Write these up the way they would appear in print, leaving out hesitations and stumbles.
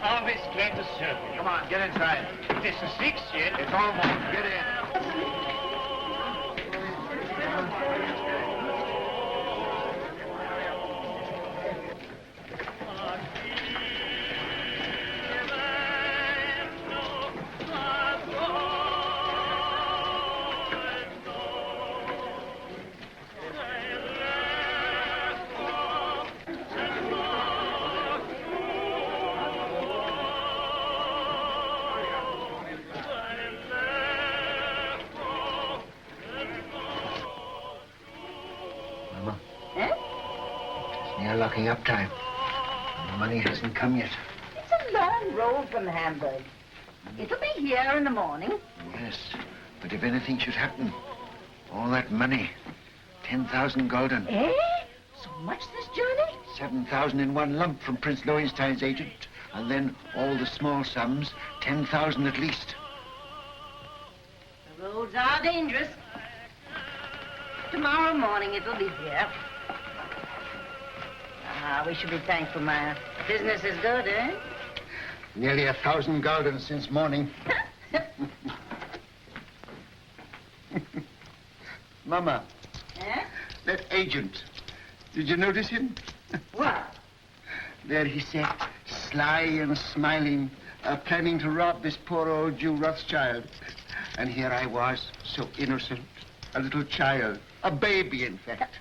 Always glad to serve you. Come on, get inside. This is 6 yet. It's almost. Get in. Locking up time. The money hasn't come yet. It's a long road from Hamburg. It'll be here in the morning. Yes, but if anything should happen, all that money, 10,000 gulden. Eh? So much this journey? 7,000 in one lump from Prince Lowenstein's agent, and then all the small sums, 10,000 at least. The roads are dangerous. Tomorrow morning it'll be here. Ah, we should be thankful, Maya. Business is good, eh? Nearly 1,000 gulden since morning. Mama. Eh? That agent. Did you notice him? What? There he sat, sly and smiling, planning to rob this poor old Jew Rothschild. And here I was, so innocent, a little child, a baby, in fact.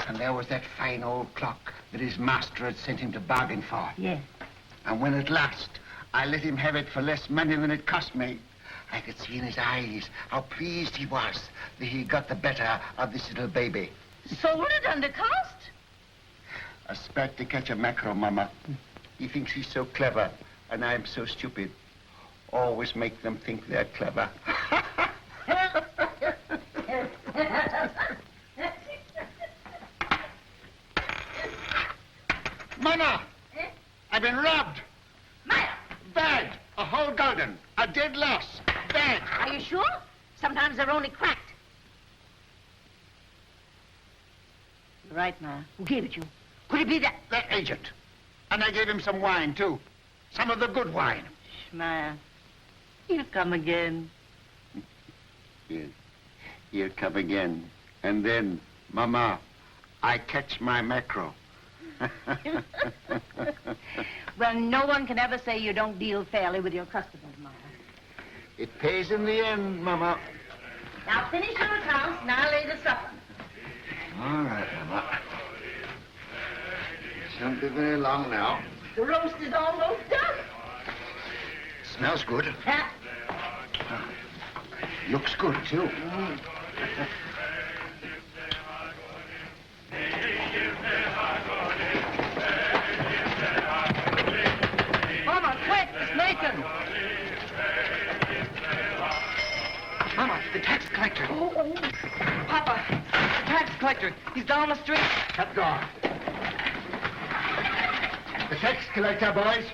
And there was that fine old clock that his master had sent him to bargain for. Yes. And when at last I let him have it for less money than it cost me, I could see in his eyes how pleased he was that he got the better of this little baby. Sold it under cost? A spat to catch a mackerel, Mama. He thinks he's so clever, and I'm so stupid. Always make them think they're clever. Mama! Eh? I've been robbed. Maya! Bad. A whole gulden. A dead loss. Bad. Are you sure? Sometimes they're only cracked. You're right, Maya. Who gave it you? Could it be that? That agent. And I gave him some wine, too. Some of the good wine. Shh, Maya. He'll come again. Yes. He'll come again. And then, Mama, I catch my mackerel. Well, no one can ever say you don't deal fairly with your customers, Maya. It pays in the end, Mama. Now finish your accounts and I'll lay the supper. All right, Mama. Shan't be very long now. The roast is almost done. Smells good. Looks good, too. Mama, quick, it's making. Mama, the tax collector. Oh. Papa, the tax collector. He's down the street. Shut the door. The tax collector, boys.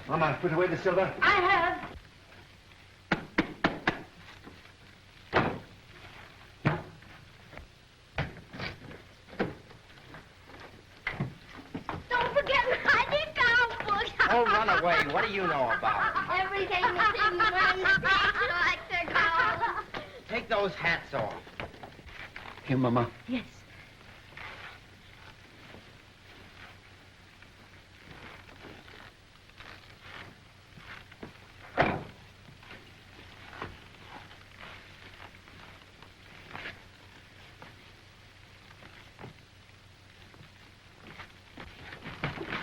Mama, put away the silver. I have. Don't forget my account book. Oh, run away. What do you know about it? Everything that's in one tax collector goes. Take those hats off. Here, Mama. Yes.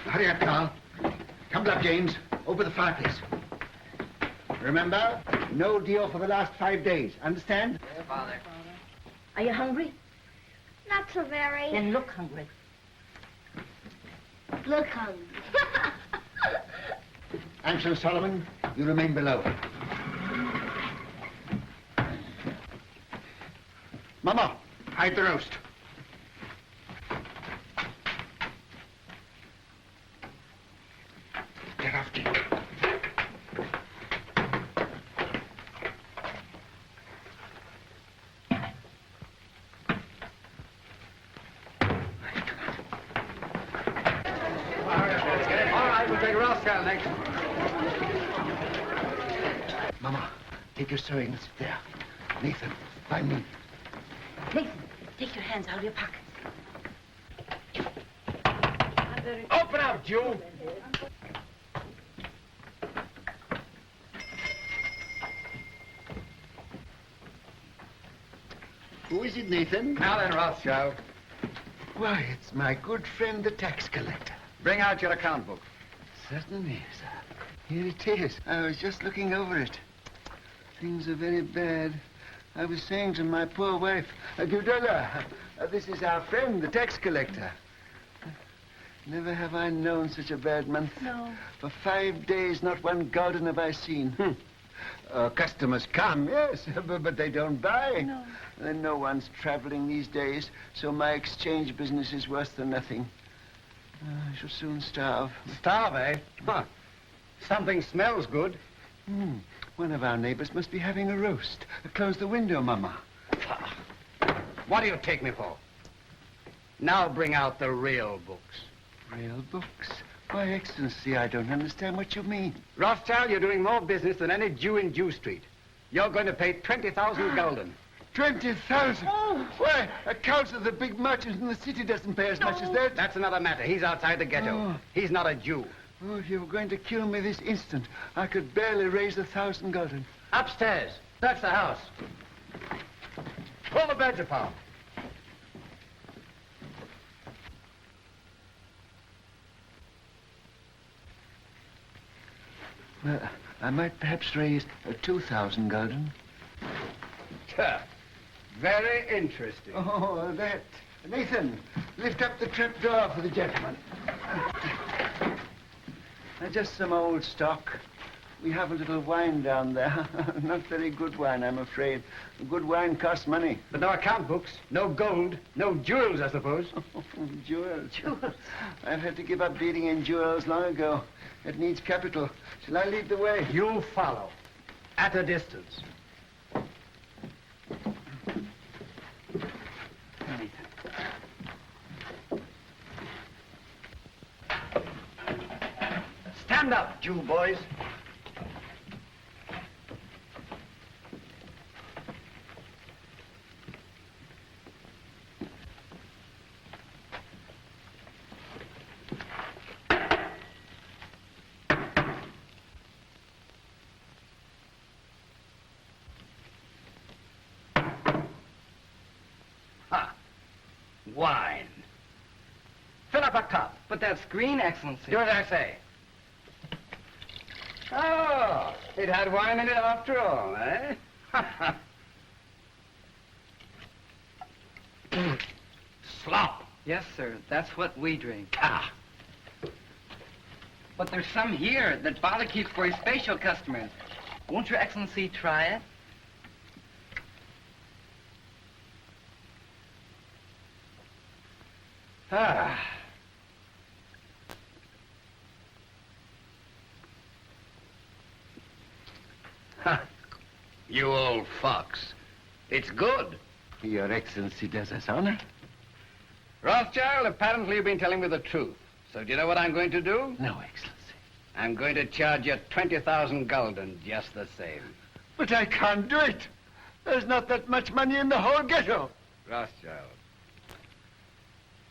Hurry up, Carl. Come up, James. Over the fireplace. Remember, no deal for the last 5 days. Understand? Yeah, Father. Are you hungry? Not so very. Then look hungry. Look hungry. Ansel Solomon, you remain below. Mama, hide the roast. Get off, Jim. Big Rothschild next. Mama, take your sewing and sit there. Nathan, find me. Nathan, take your hands out of your pockets. Open up, Jew. Who is it, Nathan? Now then, Rothschild, Why, it's my good friend, the tax collector. bring out your account book. Certainly, sir. Here it is. I was just looking over it. Things are very bad. I was saying to my poor wife, Gudula, this is our friend, the tax collector. Never have I known such a bad month. No. For 5 days, not one garden have I seen. Customers come, yes, but they don't buy. No. And no one's traveling these days, so my exchange business is worse than nothing. I shall soon starve. Starve, eh? Huh. Something smells good. One of our neighbors must be having a roast. Close the window, Mama. What do you take me for? Now bring out the real books. Real books? Why, Excellency, I don't understand what you mean. Rothschild, you're doing more business than any Jew in Jew Street. You're going to pay 20,000 gulden. 20,000? Oh. Why, a count of the big merchant in the city doesn't pay as much as that. That's another matter. He's outside the ghetto. Oh. He's not a Jew. Oh, if you were going to kill me this instant, I could barely raise 1,000 gulden. Upstairs. That's the house. Pull the beds apart. Well, I might perhaps raise 2,000 gulden. Very interesting. Oh, that. Nathan, lift up the trap door for the gentleman. Just some old stock. We have a little wine down there. Not very good wine, I'm afraid. Good wine costs money. But no account books, no gold, no jewels, I suppose. Jewels. I've had to give up dealing in jewels long ago. It needs capital. Shall I lead the way? You follow. At a distance. Stand up, Jew boys. Wine. Fill up a cup. But that's green, Excellency. Do as I say. Oh, it had wine in it after all, eh? Slop. Yes, sir. That's what we drink. Ah. But there's some here that Father keeps for his special customers. Won't Your Excellency try it? Ah. Ha. You old fox. It's good. Your Excellency does us honor. Rothschild, apparently you've been telling me the truth. So do you know what I'm going to do? No, Excellency. I'm going to charge you 20,000 gulden just the same. But I can't do it. There's not that much money in the whole ghetto. Rothschild,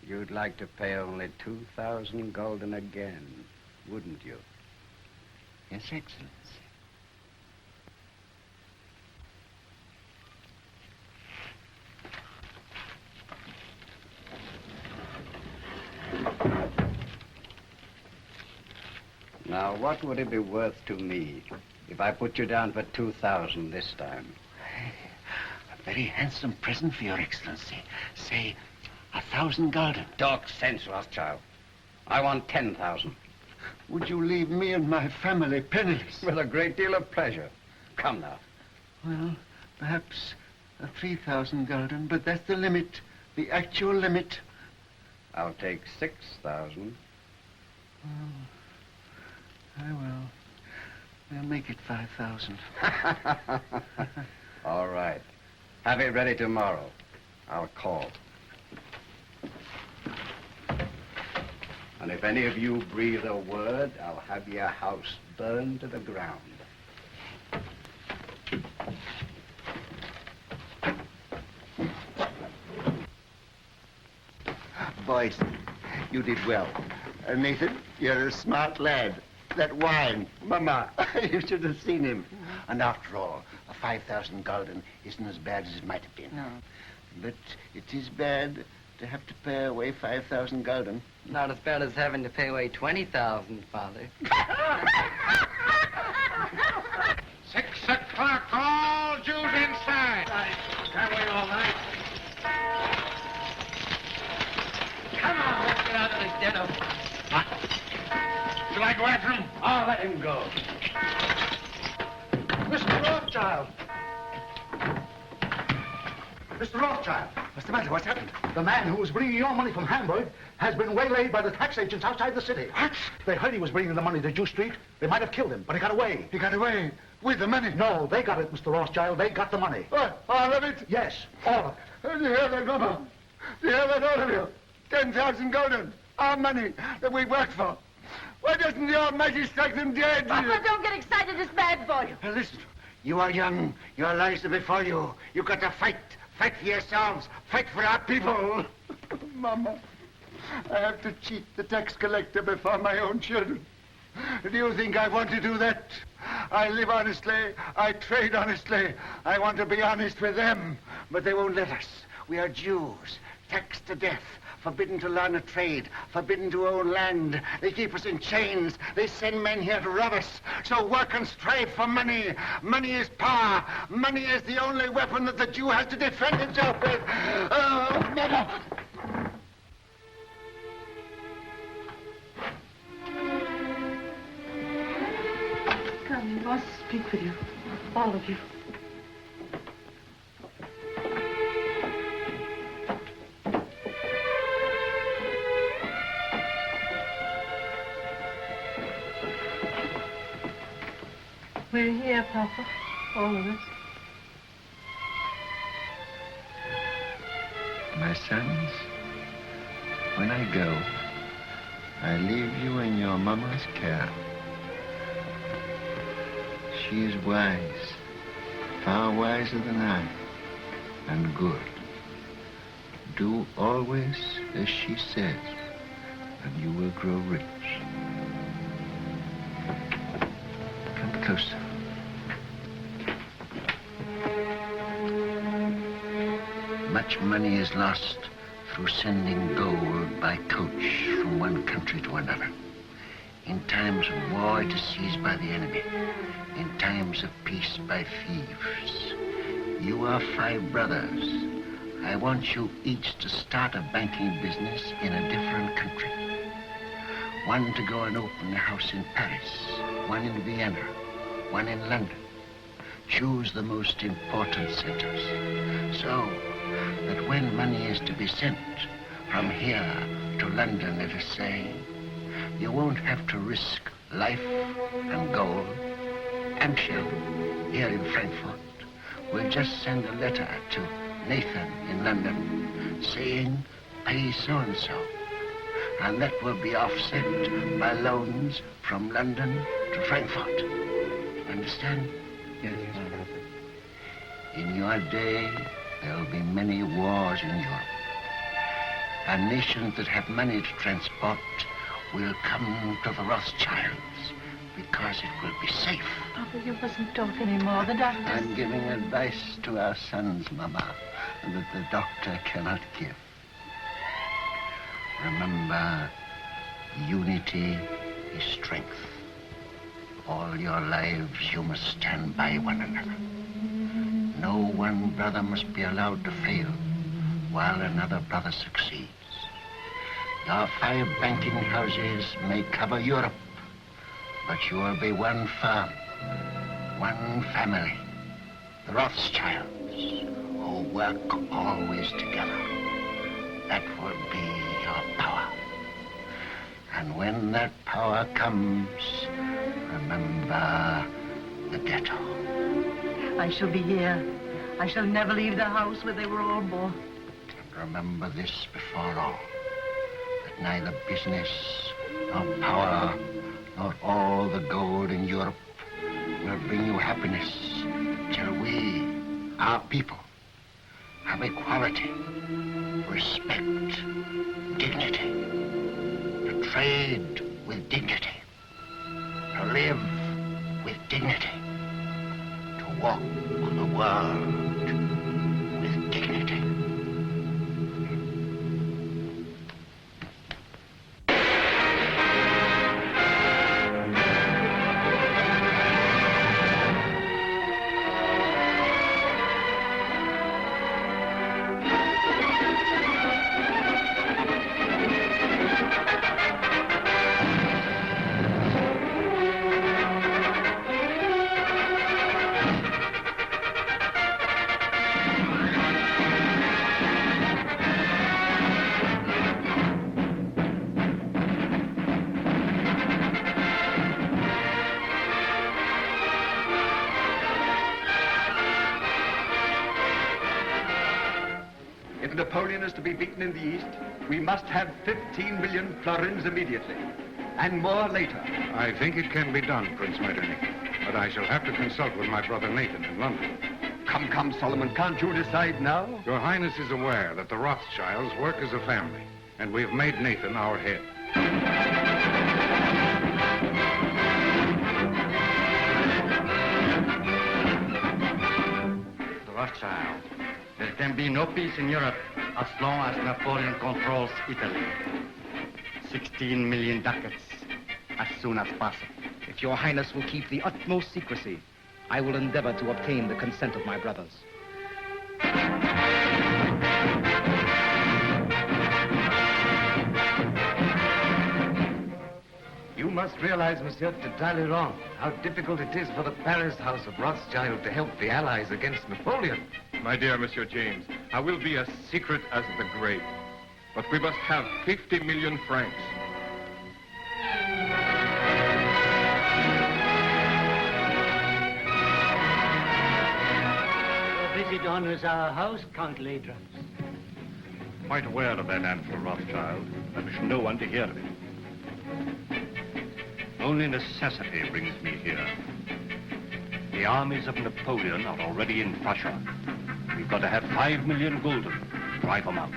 you'd like to pay only 2,000 gulden again, wouldn't you? Yes, Excellency. Now, what would it be worth to me if I put you down for 2,000 this time? A very handsome present for Your Excellency. Say, 1,000 gulden. Talk sense, Rothschild. I want 10,000. Would you leave me and my family penniless? With a great deal of pleasure. Come now. Well, perhaps 3,000 gulden, but that's the limit, the actual limit. I'll take 6,000. Oh, I will. We'll make it 5,000. All right. Have it ready tomorrow. I'll call. And if any of you breathe a word, I'll have your house burned to the ground. Boys, you did well. Nathan, you're a smart lad. That wine, Mama, you should have seen him. And after all, a 5,000 gulden isn't as bad as it might have been. No. But it is bad to have to pay away 5,000 gulden. Not as bad as having to pay away 20,000, Father. 6 o'clock, all Jews inside. Can't wait all night. Come on, let's get out of this dinner. What? Shall I go after him? I'll let him go. Mr. Rothschild! Mr. Rothschild! What's the matter? What's happened? The man who was bringing your money from Hamburg has been waylaid by the tax agents outside the city. What? They heard he was bringing the money to Jew Street. They might have killed him, but he got away. He got away with the money. No, they got it, Mr. Rothschild. They got the money. What? All of it? Yes, all of it. Do you hear that, Mama? Do you hear that, all of you? 10,000 gulden. Our money that we worked for. Why doesn't the Almighty strike them dead? Papa, don't get excited. It's bad for you. Now listen, you are young. Your lives are before you. You've got to fight. Fight for yourselves. Fight for our people. Mama, I have to cheat the tax collector before my own children. Do you think I want to do that? I live honestly. I trade honestly. I want to be honest with them. But they won't let us. We are Jews, taxed to death. Forbidden to learn a trade, forbidden to own land. They keep us in chains. They send men here to rob us. So work and strive for money. Money is power. Money is the only weapon that the Jew has to defend himself with. Oh, Mother! Come, he wants to speak with you. All of you. We're here, Papa. All of us. My sons, when I go, I leave you in your mama's care. She is wise, far wiser than I, and good. Do always as she says, and you will grow rich. Come closer. Much money is lost through sending gold by coach from one country to another. In times of war, it is seized by the enemy. In times of peace, by thieves. You are 5 brothers. I want you each to start a banking business in a different country. One to go and open a house in Paris, one in Vienna, one in London. Choose the most important centers, so that when money is to be sent from here to London, let us say, you won't have to risk life and gold. Amschel, here in Frankfurt, will just send a letter to Nathan in London saying, pay so-and-so. And that will be offset by loans from London to Frankfurt. Understand? Yes. In your day, there will be many wars in Europe. And nations that have money to transport will come to the Rothschilds because it will be safe. Papa, you mustn't talk anymore. The doctor... I'm giving advice to our sons, Mama, that the doctor cannot give. Remember, unity is strength. All your lives you must stand by one another. No one brother must be allowed to fail while another brother succeeds. Your 5 banking houses may cover Europe, but you will be one firm, one family, the Rothschilds, who work always together. That will be your power. And when that power comes, remember the ghetto. I shall be here. I shall never leave the house where they were all born. And remember this before all, that neither business nor power, nor all the gold in Europe will bring you happiness till we, our people, have equality, respect, dignity, to trade with dignity, to live with dignity, to walk the world with dignity. If Napoleon is to be beaten in the East, we must have 15 million florins immediately, and more later. I think it can be done, Prince Metternich. But I shall have to consult with my brother Nathan in London. Come, Solomon, can't you decide now? Your Highness is aware that the Rothschilds work as a family, and we have made Nathan our head. The Rothschild. There can be no peace in Europe as long as Napoleon controls Italy. 16 million ducats as soon as possible. If your Highness will keep the utmost secrecy, I will endeavor to obtain the consent of my brothers. You must realize, Monsieur de Talleyrand, how difficult it is for the Paris House of Rothschild to help the Allies against Napoleon. My dear Monsieur James, I will be as secret as the grave. But we must have 50 million francs. Your visit honors our house, Count Ladras. Quite aware of that Ansel Rothschild. I wish no one to hear of it. Only necessity brings me here. The armies of Napoleon are already in Prussia. We've got to have 5 million gulden. Drive them out.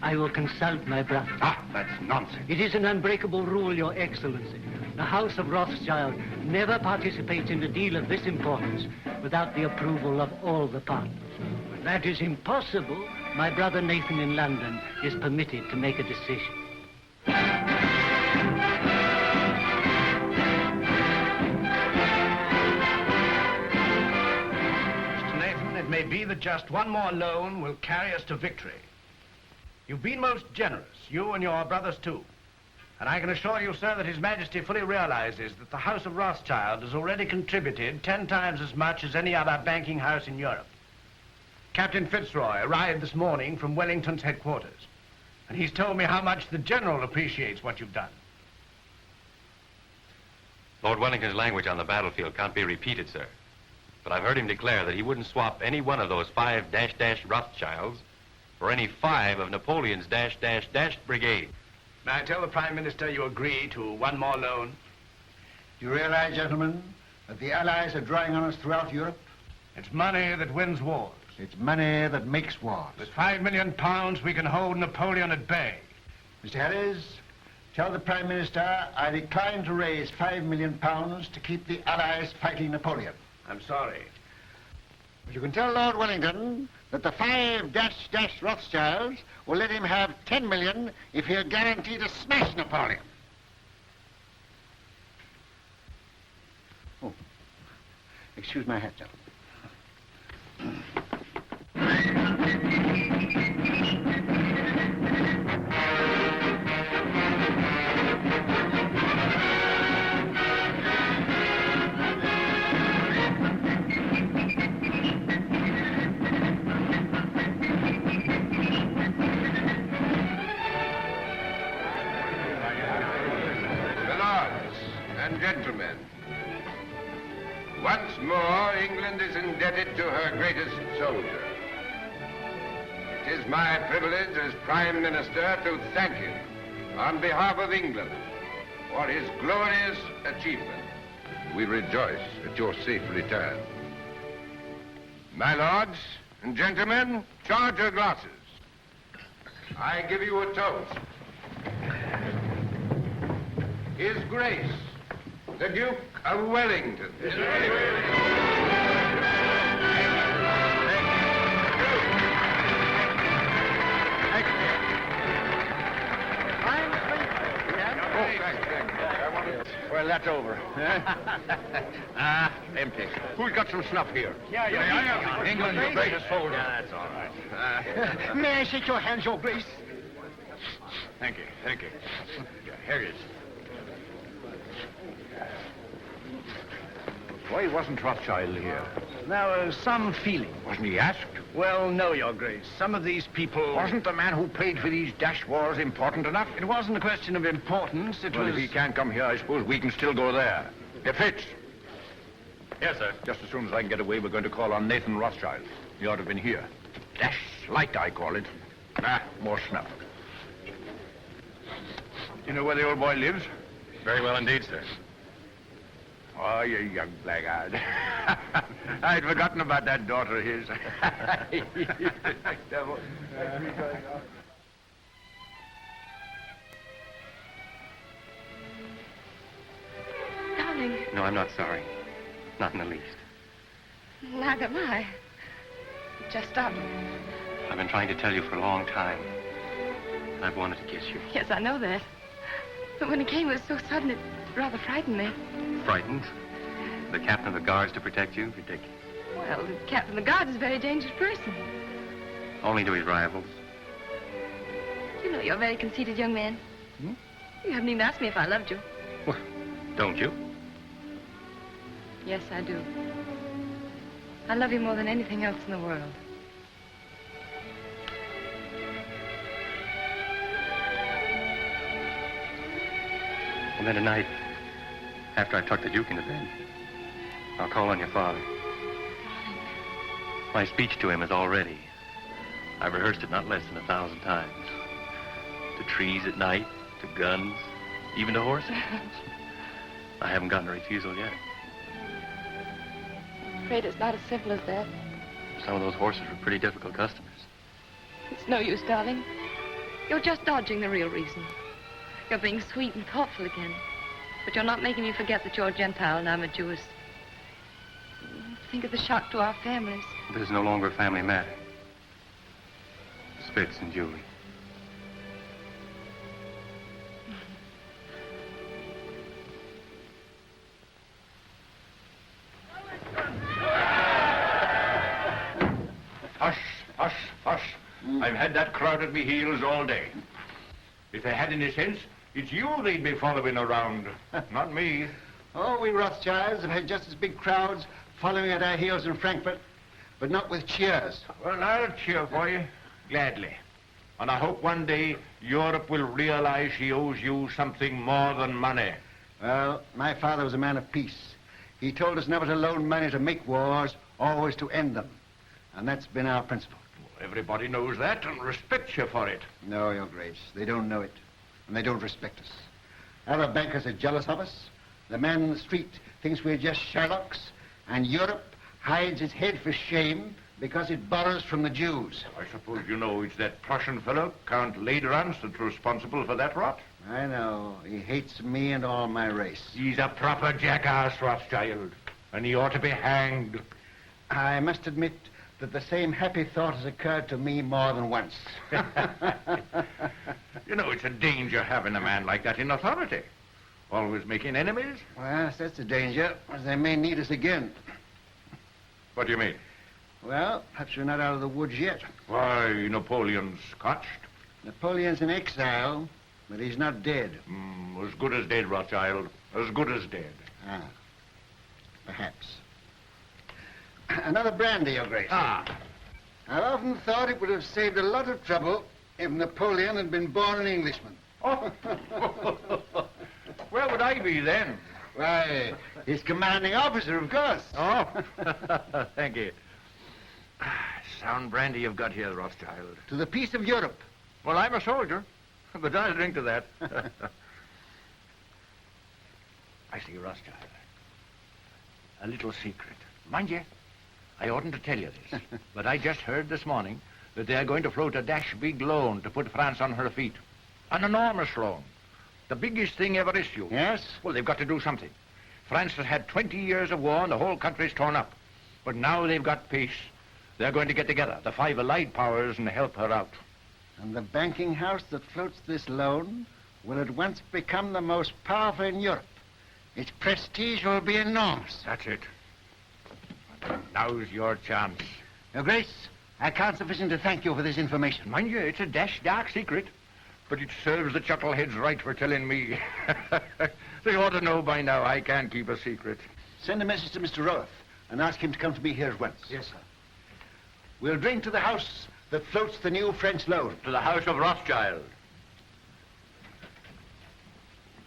I will consult my brother. That's nonsense. It is an unbreakable rule, Your Excellency. The House of Rothschild never participates in a deal of this importance without the approval of all the partners. When that is impossible, my brother Nathan in London is permitted to make a decision. It may be that just one more loan will carry us to victory. You've been most generous, you and your brothers too. And I can assure you, sir, that His Majesty fully realizes that the House of Rothschild has already contributed 10 times as much as any other banking house in Europe. Captain Fitzroy arrived this morning from Wellington's headquarters, and he's told me how much the General appreciates what you've done. Lord Wellington's language on the battlefield can't be repeated, sir. But I've heard him declare that he wouldn't swap any one of those 5 Rothschilds for any 5 of Napoleon's brigade. May I tell the Prime Minister you agree to one more loan? Do you realize, gentlemen, that the Allies are drawing on us throughout Europe? It's money that wins wars. It's money that makes wars. With £5 million, we can hold Napoleon at bay. Mr. Harris, tell the Prime Minister I decline to raise £5 million to keep the Allies fighting Napoleon. I'm sorry. But you can tell Lord Wellington that the 5 Rothschilds will let him have 10 million if he'll guarantee to smash Napoleon. Oh, excuse my hat, gentlemen. Gentlemen, once more England is indebted to her greatest soldier. It is my privilege as Prime Minister to thank you on behalf of England for his glorious achievement. We rejoice at your safe return. My lords and gentlemen, charge your glasses. I give you a toast. His Grace, the Duke of Wellington. Well, that's over. Empty. Who's got some snuff here? Yeah. England, your greatest soldier. Yeah, that's all right. May I shake your hands, Your Grace? Thank you. Here it is. Why wasn't Rothschild here? There was some feeling. Wasn't he asked? Well, no, Your Grace. Some of these people... Wasn't the man who paid for these dash wars important enough? It wasn't a question of importance. It Well, was... if he can't come here, I suppose we can still go there. If Fitz. Yes, sir. Just as soon as I can get away, we're going to call on Nathan Rothschild. He ought to have been here. Dash light, I call it. More snuff. You know where the old boy lives? Very well indeed, sir. Oh, you young blackguard. I'd forgotten about that daughter of his. Devil. Darling, No, I'm not sorry. Not in the least. neither am I. Just stop. I've been trying to tell you for a long time. I've wanted to kiss you. Yes, I know that. But when it came, it was so sudden, it rather frightened me. Frightened? The captain of the guards to protect you? Ridiculous. Well, the captain of the guard is a very dangerous person. Only to his rivals. You know you're a very conceited young man. Hmm? You haven't even asked me if I loved you. Well, don't you? Yes, I do. I love you more than anything else in the world. And then tonight, after I tuck the Duke into bed, I'll call on your father. My speech to him is all ready. I've rehearsed it not less than 1,000 times. To trees at night, to guns, even to horses. I haven't gotten a refusal yet. I'm afraid it's not as simple as that. Some of those horses were pretty difficult customers. It's no use, darling. You're just dodging the real reason. You're being sweet and thoughtful again. But you're not making me forget that you're a Gentile and I'm a Jewess. Think of the shock to our families. This is no longer a family matter. Spitz and Julie. Hush. I've had that crowd at me heels all day. If they had any sense, it's you they'd be following around, not me. Oh, we Rothschilds have had just as big crowds following at our heels in Frankfurt, but not with cheers. Well, I'll cheer for you, gladly. And I hope one day Europe will realize she owes you something more than money. Well, my father was a man of peace. He told us never to loan money to make wars, always to end them. And that's been our principle. Everybody knows that and respects you for it. No, Your Grace, they don't know it, and they don't respect us. Other bankers are jealous of us. The man in the street thinks we're just Sherlocks, and Europe hides its head for shame because it borrows from the Jews. I suppose you know it's that Prussian fellow, Count Lederans, that's responsible for that rot. I know. He hates me and all my race. He's a proper jackass, Rothschild, and he ought to be hanged. I must admit that the same happy thought has occurred to me more than once. You know, it's a danger having a man like that in authority. Always making enemies. Well, yes, that's a danger, as they may need us again. What do you mean? Well, perhaps we're not out of the woods yet. Why, Napoleon's scotched. Napoleon's in exile, but he's not dead. As good as dead, Rothschild. As good as dead. Ah, perhaps. Another brandy, Your Grace. Ah. I've often thought it would have saved a lot of trouble if Napoleon had been born an Englishman. Oh. Where would I be then? Why, his commanding officer, of course. Oh, thank you. Sound brandy you've got here, Rothschild. To the peace of Europe. Well, I'm a soldier, but I'll drink to that. I see, Rothschild. A little secret. Mind you, I oughtn't to tell you this, but I just heard this morning that they're going to float a dash big loan to put France on her feet. An enormous loan. The biggest thing ever issued. Yes? Well, they've got to do something. France has had 20 years of war and the whole country's torn up. But now they've got peace. They're going to get together, the 5 allied powers, and help her out. And the banking house that floats this loan will at once become the most powerful in Europe. Its prestige will be enormous. That's it. Now's your chance. Your Grace, I can't sufficiently thank you for this information. Mind you, it's a dash dark secret, but it serves the chuckleheads right for telling me. They ought to know by now I can't keep a secret. Send a message to Mr. Roth and ask him to come to me here at once. Yes, sir. We'll drink to the house that floats the new French loan. To the house of Rothschild.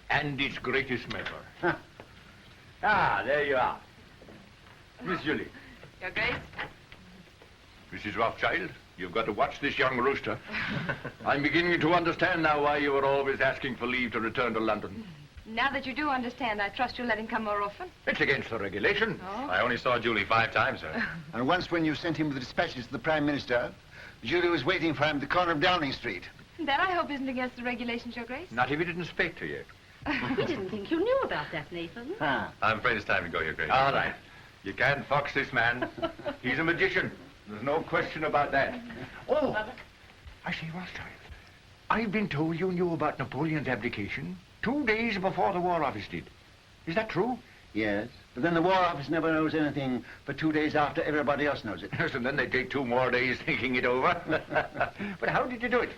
And its greatest member. Ah, there you are. Miss Julie. Your Grace? Mrs. Rothschild, you've got to watch this young rooster. I'm beginning to understand now why you were always asking for leave to return to London. Now that you do understand, I trust you'll let him come more often. It's against the regulation. Oh? I only saw Julie 5 times, sir. And once when you sent him with the dispatches to the Prime Minister, Julie was waiting for him at the corner of Downing Street. That, I hope, isn't against the regulations, Your Grace. Not if he didn't speak to you. We didn't think you knew about that, Nathan. Ah. I'm afraid it's time to go, Your Grace. All right. You can't fox this man. He's a magician. There's no question about that. Oh, I see, Rothschild. I've been told you knew about Napoleon's abdication 2 days before the War Office did. Is that true? Yes, but then the War Office never knows anything for 2 days after everybody else knows it. Yes, and then they take 2 more days thinking it over. But how did you do it?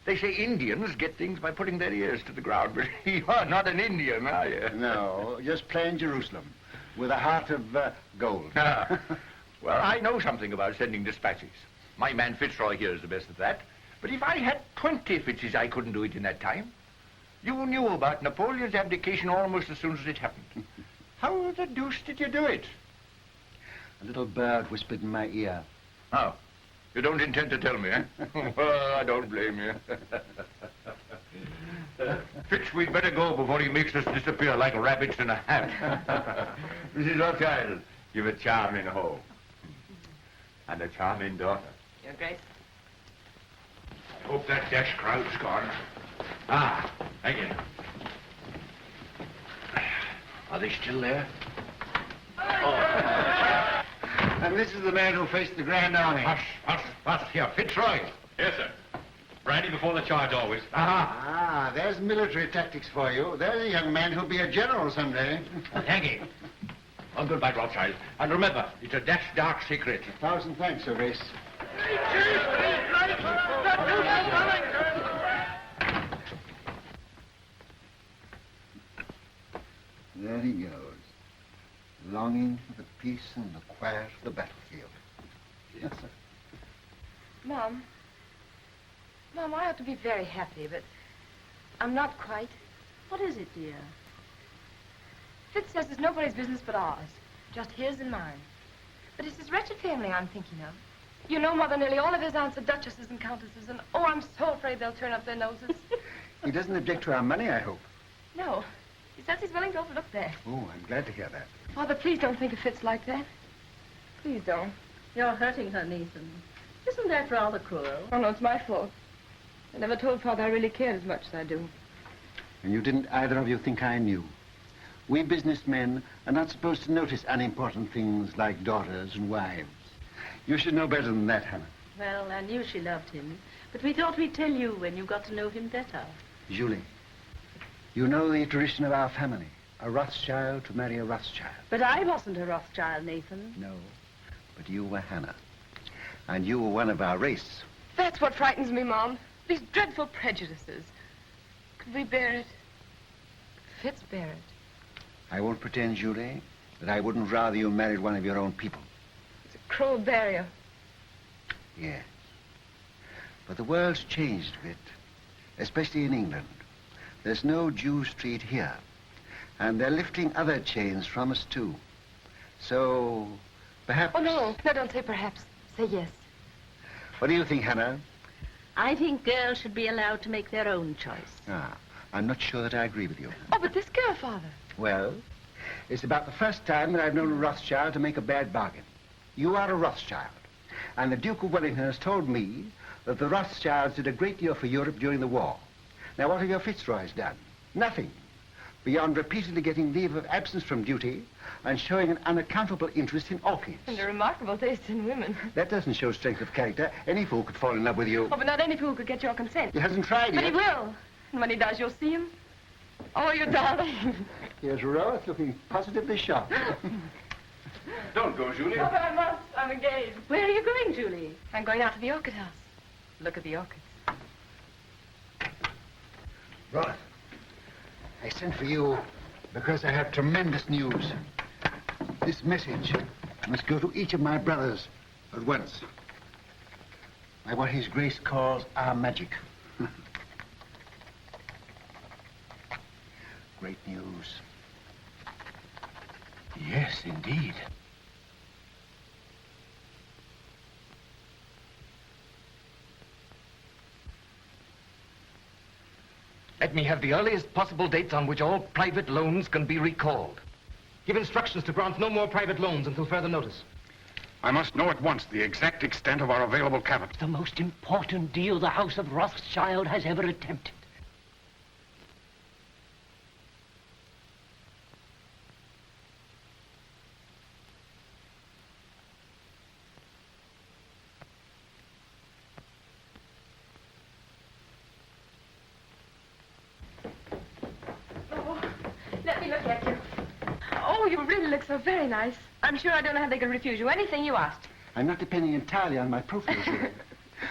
They say Indians get things by putting their ears to the ground, but you're not an Indian, are you? No, just plain Jerusalem, with a heart of gold. Well, I know something about sending dispatches. My man Fitzroy here is the best at that. But if I had 20 Fitzes, I couldn't do it in that time. You knew about Napoleon's abdication almost as soon as it happened. How the deuce did you do it? A little bird whispered in my ear. Oh, you don't intend to tell me, eh? Well, I don't blame you. Fitz, we'd better go before he makes us disappear like rabbits in a hat. Mrs. Rothschild, you've a charming home. And a charming daughter. Your Grace. I hope that dash crowd's gone. Ah, thank you. Are they still there? Oh. And this is the man who faced the Grand Army. Hush, here, Fitzroy. Yes, sir. Brandy before the charge, always. Ah, there's military tactics for you. There's a young man who'll be a general someday. Thank you. Well, goodbye, Rothschild. And remember, it's a dash dark secret. 1,000 thanks, Your Grace. There he goes, longing for the peace and the quiet of the battlefield. Yes, sir. Mom, I ought to be very happy, but I'm not quite. What is it, dear? Fitz says it's nobody's business but ours, just his and mine. But it's his wretched family I'm thinking of. You know, Mother, nearly all of his aunts are duchesses and countesses, and oh, I'm so afraid they'll turn up their noses. He doesn't object to our money, I hope. No, he says he's willing to overlook that. Oh, I'm glad to hear that. Father, please don't think of Fitz like that. Please don't. You're hurting her, Nathan. Isn't that rather cruel? Oh, no, it's my fault. I never told Father I really cared as much as I do. And you didn't either of you think I knew. We businessmen are not supposed to notice unimportant things like daughters and wives. You should know better than that, Hannah. Well, I knew she loved him, but we thought we'd tell you when you got to know him better. Julie, you know the tradition of our family. A Rothschild to marry a Rothschild. But I wasn't a Rothschild, Nathan. No, but you were Hannah. And you were one of our race. That's what frightens me, Mom. These dreadful prejudices. Could we bear it? Could Fitz bear it? I won't pretend, Julie, that I wouldn't rather you married one of your own people. It's a cruel barrier. Yes. But the world's changed a bit, especially in England. There's no Jew Street here. And they're lifting other chains from us, too. So, perhaps... Oh, no, don't say perhaps. Say yes. What do you think, Hannah? I think girls should be allowed to make their own choice. Ah, I'm not sure that I agree with you. Oh, but this girl, Father. Well, it's about the first time that I've known a Rothschild to make a bad bargain. You are a Rothschild. And the Duke of Wellington has told me that the Rothschilds did a great deal for Europe during the war. Now, what have your Fitzroys done? Nothing. Beyond repeatedly getting leave of absence from duty and showing an unaccountable interest in orchids. And a remarkable taste in women. That doesn't show strength of character. Any fool could fall in love with you. Oh, but not any fool could get your consent. He hasn't tried But yet. he will. And when he does, you'll see him. Oh, you darling. Here's Rose looking positively shocked. Don't go, Julie. Oh, but I must. I'm engaged. Where are you going, Julie? I'm going out to the orchid house. Look at the orchids. Roth, I sent for you because I have tremendous news. This message must go to each of my brothers at once. By what His Grace calls our magic. Great news. Yes, indeed. Let me have the earliest possible dates on which all private loans can be recalled. Give instructions to grant no more private loans until further notice. I must know at once the exact extent of our available capital. The most important deal the House of Rothschild has ever attempted. Let me look at you. Oh, you really look so very nice. I'm sure I don't know how they could refuse you anything you asked. I'm not depending entirely on my profile.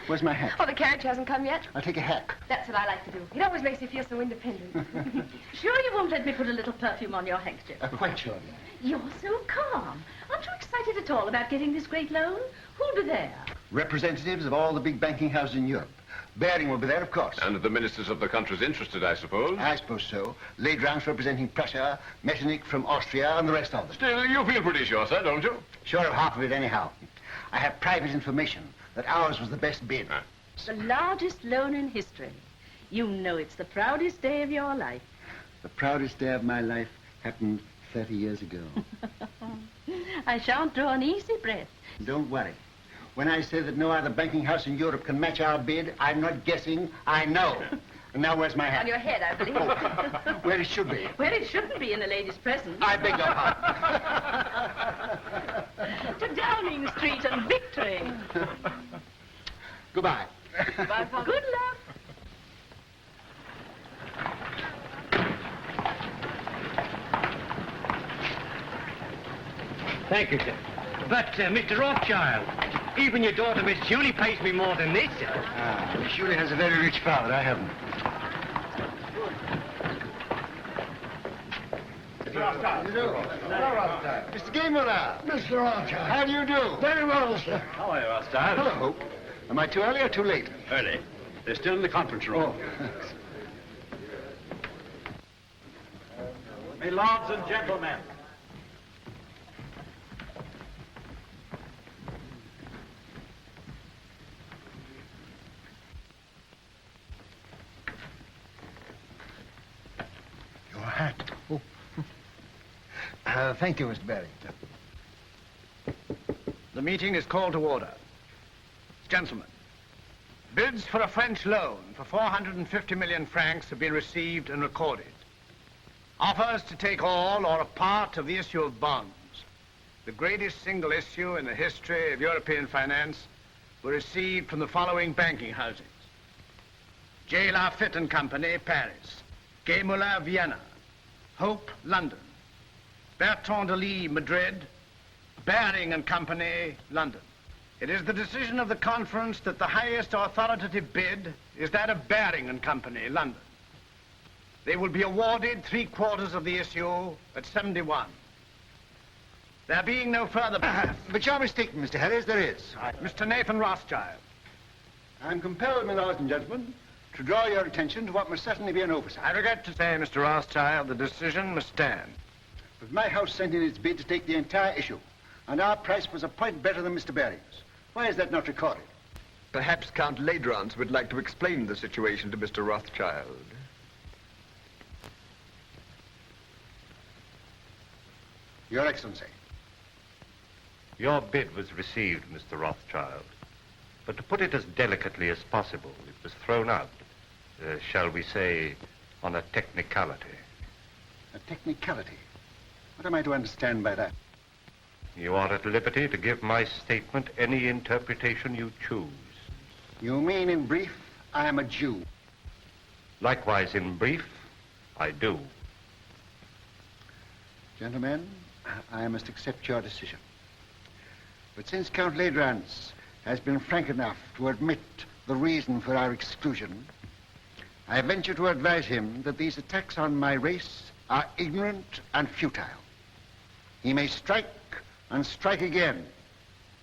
Where's my hat? Oh, the carriage hasn't come yet? I'll take a hack. That's what I like to do. It always makes me feel so independent. Sure you won't let me put a little perfume on your handkerchief? Quite sure. You're so calm. Aren't you excited at all about getting this great loan? Who'll be there? Representatives of all the big banking houses in Europe. Baring will be there, of course. And the ministers of the countries interested, I suppose. I suppose so. Ladrance representing Prussia, Metternich from Austria, and the rest of them. Still, you feel pretty sure, sir, don't you? Sure of half of it, anyhow. I have private information that ours was the best bid. The largest loan in history. You know it's the proudest day of your life. The proudest day of my life happened 30 years ago. I shan't draw an easy breath. Don't worry. When I say that no other banking house in Europe can match our bid, I'm not guessing, I know. And now where's my hat? On your head, I believe. Where it should be. Where it shouldn't be in a lady's presence. I beg your pardon. To Downing Street and victory. Goodbye. Goodbye, Father. Good luck. Thank you, sir. But, Mr. Rothschild, even your daughter, Miss Julie, pays me more than this, sir. Miss Julie has a very rich father. I haven't. Mr. Gameler. Mr. Rothschild. How do you do? Very well, sir. How are you, Rothschild? Hello. Am I too early or too late? Early. They're still in the conference room. My lords and gentlemen. Your hat. Oh. Thank you, Mr. Baring. The meeting is called to order. Gentlemen, bids for a French loan for 450 million francs have been received and recorded. Offers to take all or a part of the issue of bonds, the greatest single issue in the history of European finance, were received from the following banking houses. J. Lafitte and Company, Paris. Gay Moulin, Vienna. Hope, London. Bertrand de Lis, Madrid. Baring and Company, London. It is the decision of the conference that the highest authoritative bid is that of Baring and Company, London. They will be awarded 3/4 of the issue at 71. There being no further... But you're mistaken, Mr. Harris, there is. Mr. Nathan Rothschild. I'm compelled, my lords and gentlemen, to draw your attention to what must certainly be an oversight. I regret to say, Mr. Rothschild, the decision must stand. But my house sent in its bid to take the entire issue, and our price was a point better than Mr. Baring's. Why is that not recorded? Perhaps Count Ladrance would like to explain the situation to Mr. Rothschild. Your Excellency. Your bid was received, Mr. Rothschild. But to put it as delicately as possible, it was thrown out, shall we say, on a technicality. A technicality? What am I to understand by that? You are at liberty to give my statement any interpretation you choose. You mean, in brief, I am a Jew? Likewise, in brief, I do. Gentlemen, I must accept your decision. But since Count Ladrans has been frank enough to admit the reason for our exclusion, I venture to advise him that these attacks on my race are ignorant and futile. He may strike and strike again.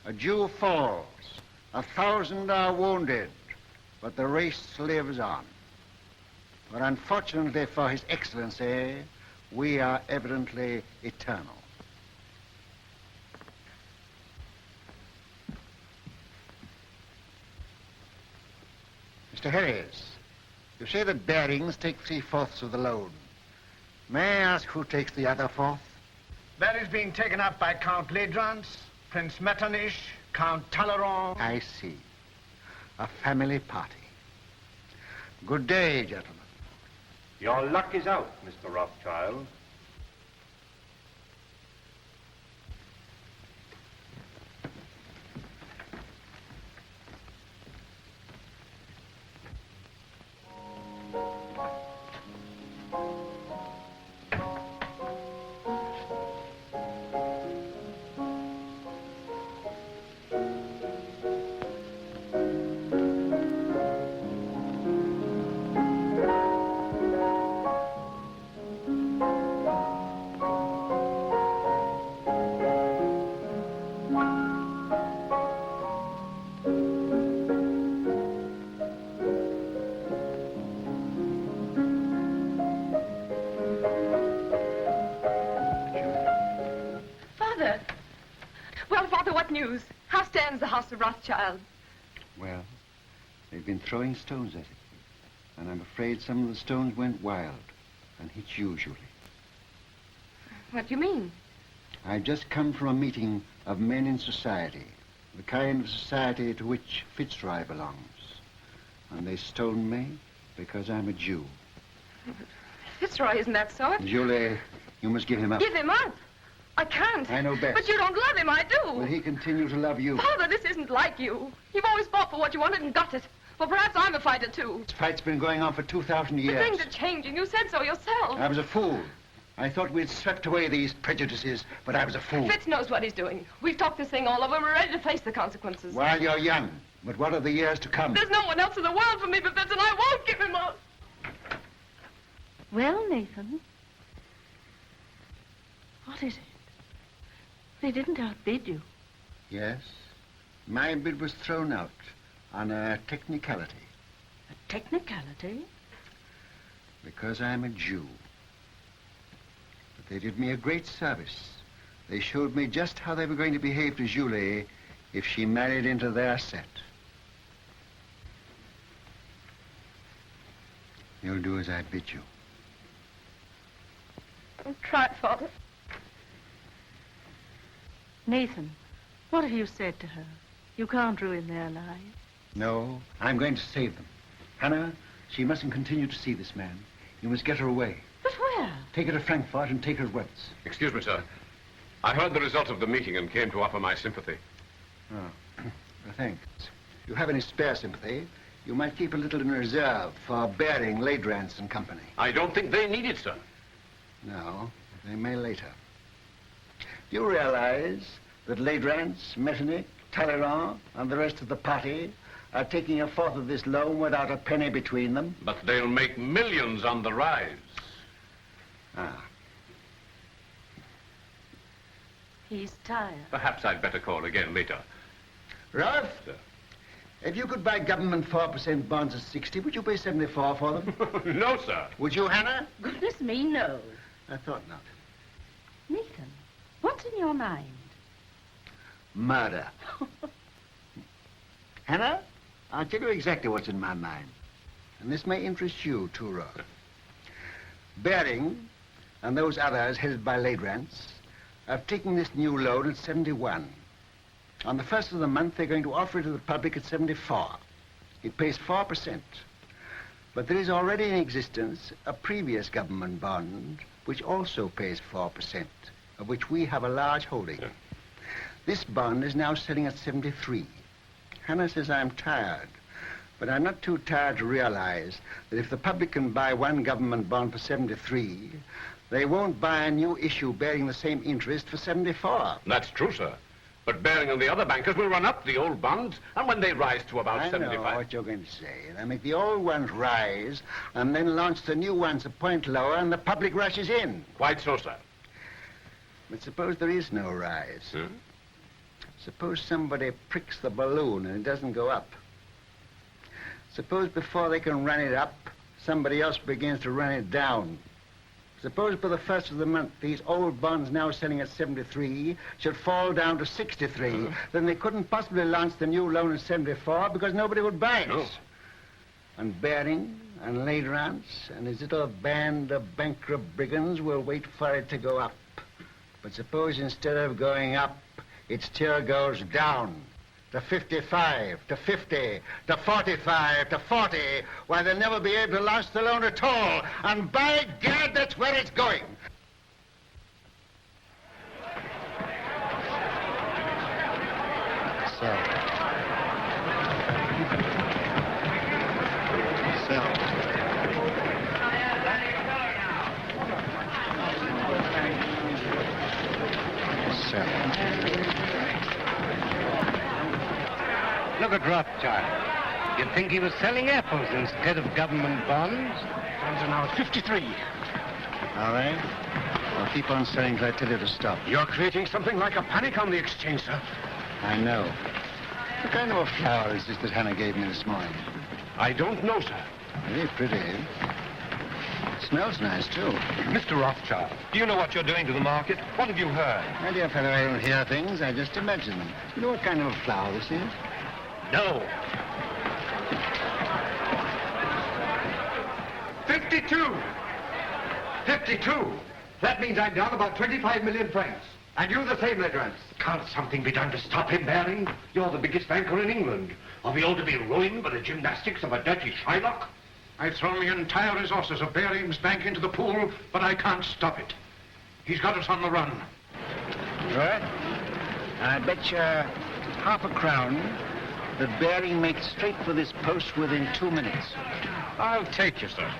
A Jew falls, 1,000 are wounded, but the race lives on. But unfortunately for His Excellency, we are evidently eternal. Mr. Harris, you say that Bearings take 3/4 of the loan. May I ask who takes the other 1/4? That is being taken up by Count Ladrans, Prince Metternich, Count Talleyrand. I see. A family party. Good day, gentlemen. Your luck is out, Mr. Rothschild. news? How stands the house of Rothschild? Well, they've been throwing stones at it. And I'm afraid some of the stones went wild and hit you, Julie. What do you mean? I've just come from a meeting of men in society, the kind of society to which Fitzroy belongs. And they stoned me because I'm a Jew. Fitzroy isn't that sort. Julie, you must give him up. Give him up? I can't. I know best. But you don't love him, I do. Will he continue to love you? Father, this isn't like you. You've always fought for what you wanted and got it. Well, perhaps I'm a fighter, too. This fight's been going on for 2,000 years. But things are changing. You said so yourself. I was a fool. I thought we'd swept away these prejudices, but I was a fool. Fitz knows what he's doing. We've talked this thing all over. We're ready to face the consequences. While you're young. But what are the years to come? There's no one else in the world for me but Fitz, and I won't give him up. Well, Nathan, what is it? They didn't outbid you. Yes. My bid was thrown out on a technicality. A technicality? Because I'm a Jew. But they did me a great service. They showed me just how they were going to behave to Julie if she married into their set. You'll do as I bid you. I'll try, Father. Nathan, what have you said to her? You can't ruin their lives. No, I'm going to save them. Hannah, she mustn't continue to see this man. You must get her away. But where? Take her to Frankfurt and take her at once. Excuse me, sir. I heard the result of the meeting and came to offer my sympathy. Oh, thanks. If you have any spare sympathy, you might keep a little in reserve for Baring, Ladrans and Company. I don't think they need it, sir. No, they may later. Do you realize that Ladrans, Metternich, Talleyrand, and the rest of the party are taking a fourth of this loan without a penny between them? But they'll make millions on the rise. Ah. He's tired. Perhaps I'd better call again later. Ralph? Sir. If you could buy government 4% bonds at 60, would you pay 74 for them? No, sir. Would you, Hannah? Goodness me, no. I thought not. Nathan, what's in your mind? Murder. Hannah, I'll tell you exactly what's in my mind. And this may interest you, too, Rolf. Baring and those others headed by Ladrans I've taken this new loan at 71. On the first of the month, they're going to offer it to the public at 74. It pays 4%. But there is already in existence a previous government bond which also pays 4%, of which we have a large holding. Yeah. This bond is now selling at 73. Hannah says I'm tired, but I'm not too tired to realize that if the public can buy one government bond for 73, they won't buy a new issue bearing the same interest for 74. That's true, sir. But Baring and the other bankers will run up the old bonds, and when they rise to about 75... I know what you're going to say. They'll make the old ones rise, and then launch the new ones a point lower, and the public rushes in. Quite so, sir. But suppose there is no rise. Suppose somebody pricks the balloon and it doesn't go up. Suppose before they can run it up, somebody else begins to run it down. Suppose by the first of the month, these old bonds now selling at 73 should fall down to 63. Then they couldn't possibly launch the new loan at 74 because nobody would buy it. No. And Baring and Ladrans and his little band of bankrupt brigands will wait for it to go up. But suppose instead of going up, it still goes down to 55, to 50, to 45, to 40, why they'll never be able to launch the loan at all. And by God, that's where it's going. Look at Rothschild. You'd think he was selling apples instead of government bonds. Bonds are now at 53. All right. I'll keep on selling till I tell you to stop. You're creating something like a panic on the exchange, sir. I know. What kind of a flower is this that Hannah gave me this morning? I don't know, sir. Very pretty. It smells nice, too. Mr. Rothschild, do you know what you're doing to the market? What have you heard? My dear fellow, I don't hear things. I just imagine them. You know what kind of a flower this is? No. 52! 52! That means I'm down about 25 million francs. And you the same, Legrand. Can't something be done to stop him, Baring? You're the biggest banker in England. Are we all to be ruined by the gymnastics of a dirty Shylock? I've thrown the entire resources of Baring's bank into the pool, but I can't stop it. He's got us on the run. Right. I bet you half a crown that Baring makes straight for this post within 2 minutes. I'll take you, sir.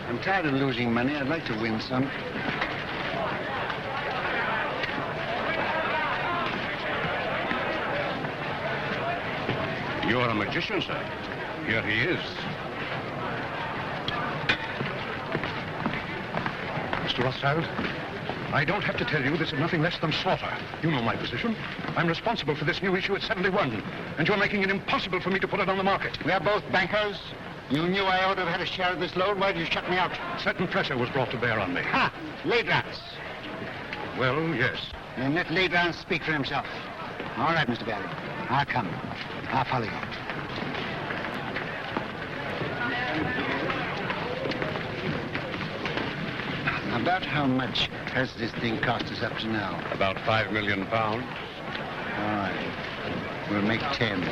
I'm tired of losing money. I'd like to win some. You're a magician, sir. Here he is. Mr. Rothschild, I don't have to tell you this is nothing less than slaughter. You know my position. I'm responsible for this new issue at 71, and you're making it impossible for me to put it on the market. We are both bankers. You knew I ought to have had a share of this loan. Why did you shut me out? Certain pressure was brought to bear on me. Ha! Ladrans. Well, yes. Then let Ladrans speak for himself. All right, Mr. Baring. I'll come. I'll follow you. About how much has this thing cost us up to now? About £5 million. All right. We'll make 10.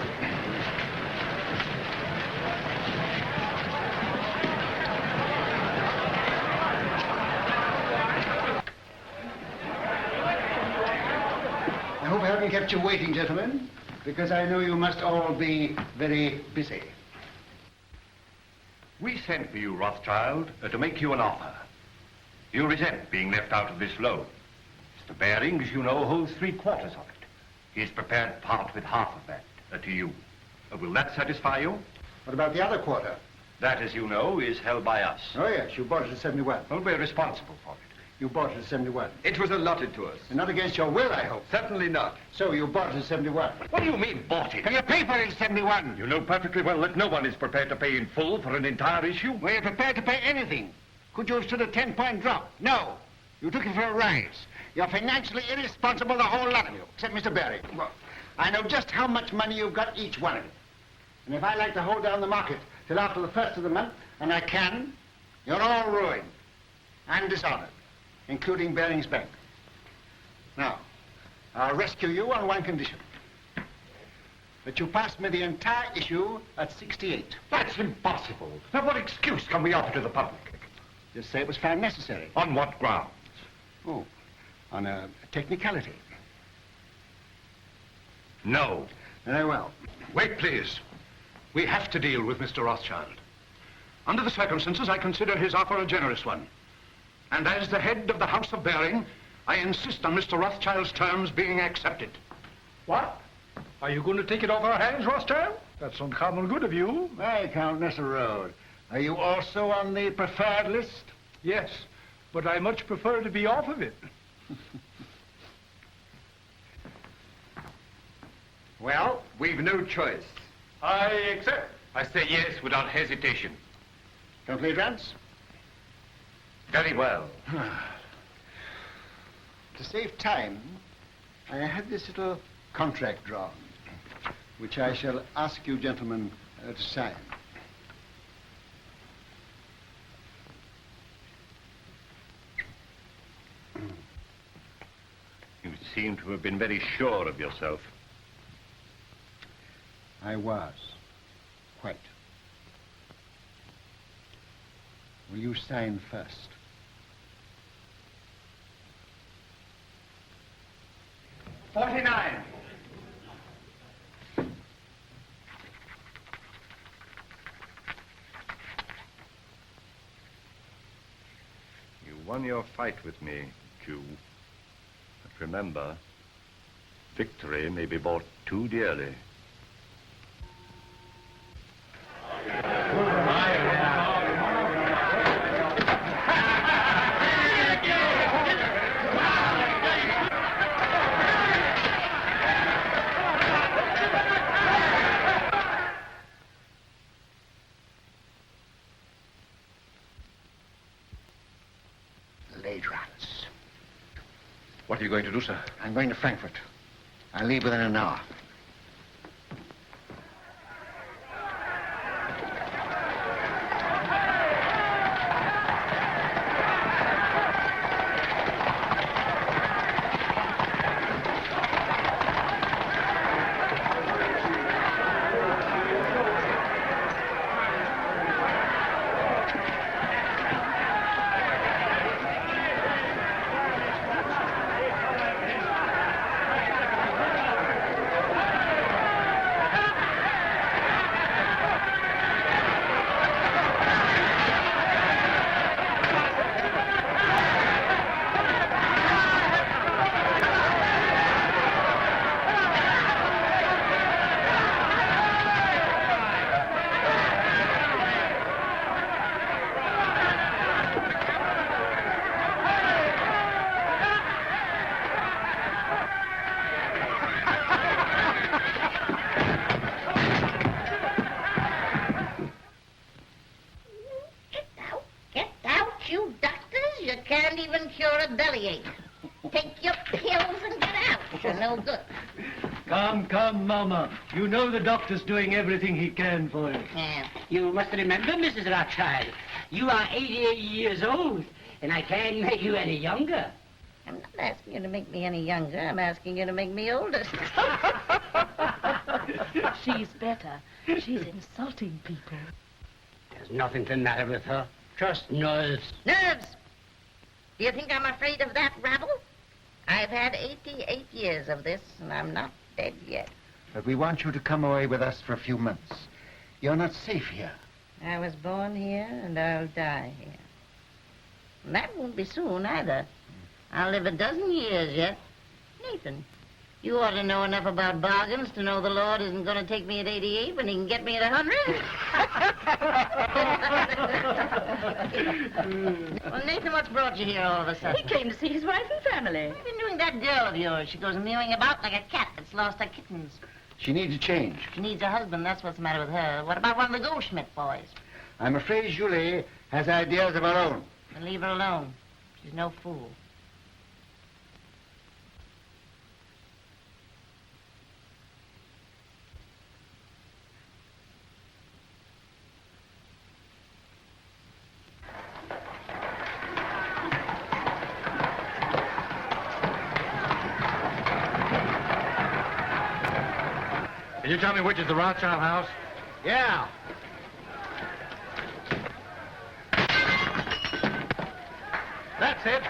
I hope I haven't kept you waiting, gentlemen, because I know you must all be very busy. We sent for you, Rothschild, to make you an offer. You resent being left out of this loan. Mr. Baring, as you know, holds 3/4 of it. He is prepared to part with half of that to you. Will that satisfy you? What about the other quarter? That, as you know, is held by us. Oh, yes, you bought it at 71. Well, we're responsible for it. You bought it at 71. It was allotted to us. And not against your will, I hope. Certainly not. So you bought it at 71. What do you mean, bought it? Can you pay for it at 71? You know perfectly well that no one is prepared to pay in full for an entire issue. Were you prepared to pay anything? Could you have stood a 10-point drop? No. You took it for a rise. You're financially irresponsible, the whole lot of you, except Mr. Baring. Well, I know just how much money you've got, each one of you. And if I like to hold down the market till after the first of the month, and I can, you're all ruined and dishonored. including Baring's Bank. Now, I'll rescue you on one condition. That you pass me the entire issue at 68. That's impossible. Now, what excuse can we offer to the public? Just say it was found necessary. On what grounds? Oh, on a technicality. No. Very well. Wait, please. We have to deal with Mr. Rothschild. Under the circumstances, I consider his offer a generous one. And as the head of the House of Baring, I insist on Mr. Rothschild's terms being accepted. What? Are you going to take it off our hands, Rothschild? That's uncommon good of you. Hey, Count Road. Are you also on the preferred list? Yes, but I much prefer to be off of it. Well, we've no choice. I accept. I say yes without hesitation. Complete Rance? Very well. To save time, I had this little contract drawn, which I shall ask you gentlemen to sign. You seem to have been very sure of yourself. I was. Quite. Will you sign first? $49. You won your fight with me, Jew. But remember, victory may be bought too dearly. What are you going to do, sir? I'm going to Frankfurt. I'll leave within an hour. Come, Mama. You know the doctor's doing everything he can for you. Yeah. You must remember, Mrs. Rothschild, you are 88 years old, and I can't make you any younger. I'm not asking you to make me any younger. I'm asking you to make me older. She's better. She's insulting people. There's nothing the matter with her. Just nerves. Nerves! Do you think I'm afraid of that rabble? I've had 88 years of this, and I'm not dead yet. But we want you to come away with us for a few months. You're not safe here. I was born here, and I'll die here. And that won't be soon, either. I'll live a dozen years yet. Nathan, you ought to know enough about bargains to know the Lord isn't going to take me at 88 when he can get me at 100. Well, Nathan, what's brought you here all of a sudden? He came to see his wife and family. What have you been doing that girl of yours? She goes mewing about like a cat that's lost her kittens. She needs a change. She needs a husband, that's what's the matter with her. What about one of the Goldschmidt boys? I'm afraid Julie has ideas of her own. Then leave her alone. She's no fool. Can you tell me which is the Rothschild house? Yeah. That's it.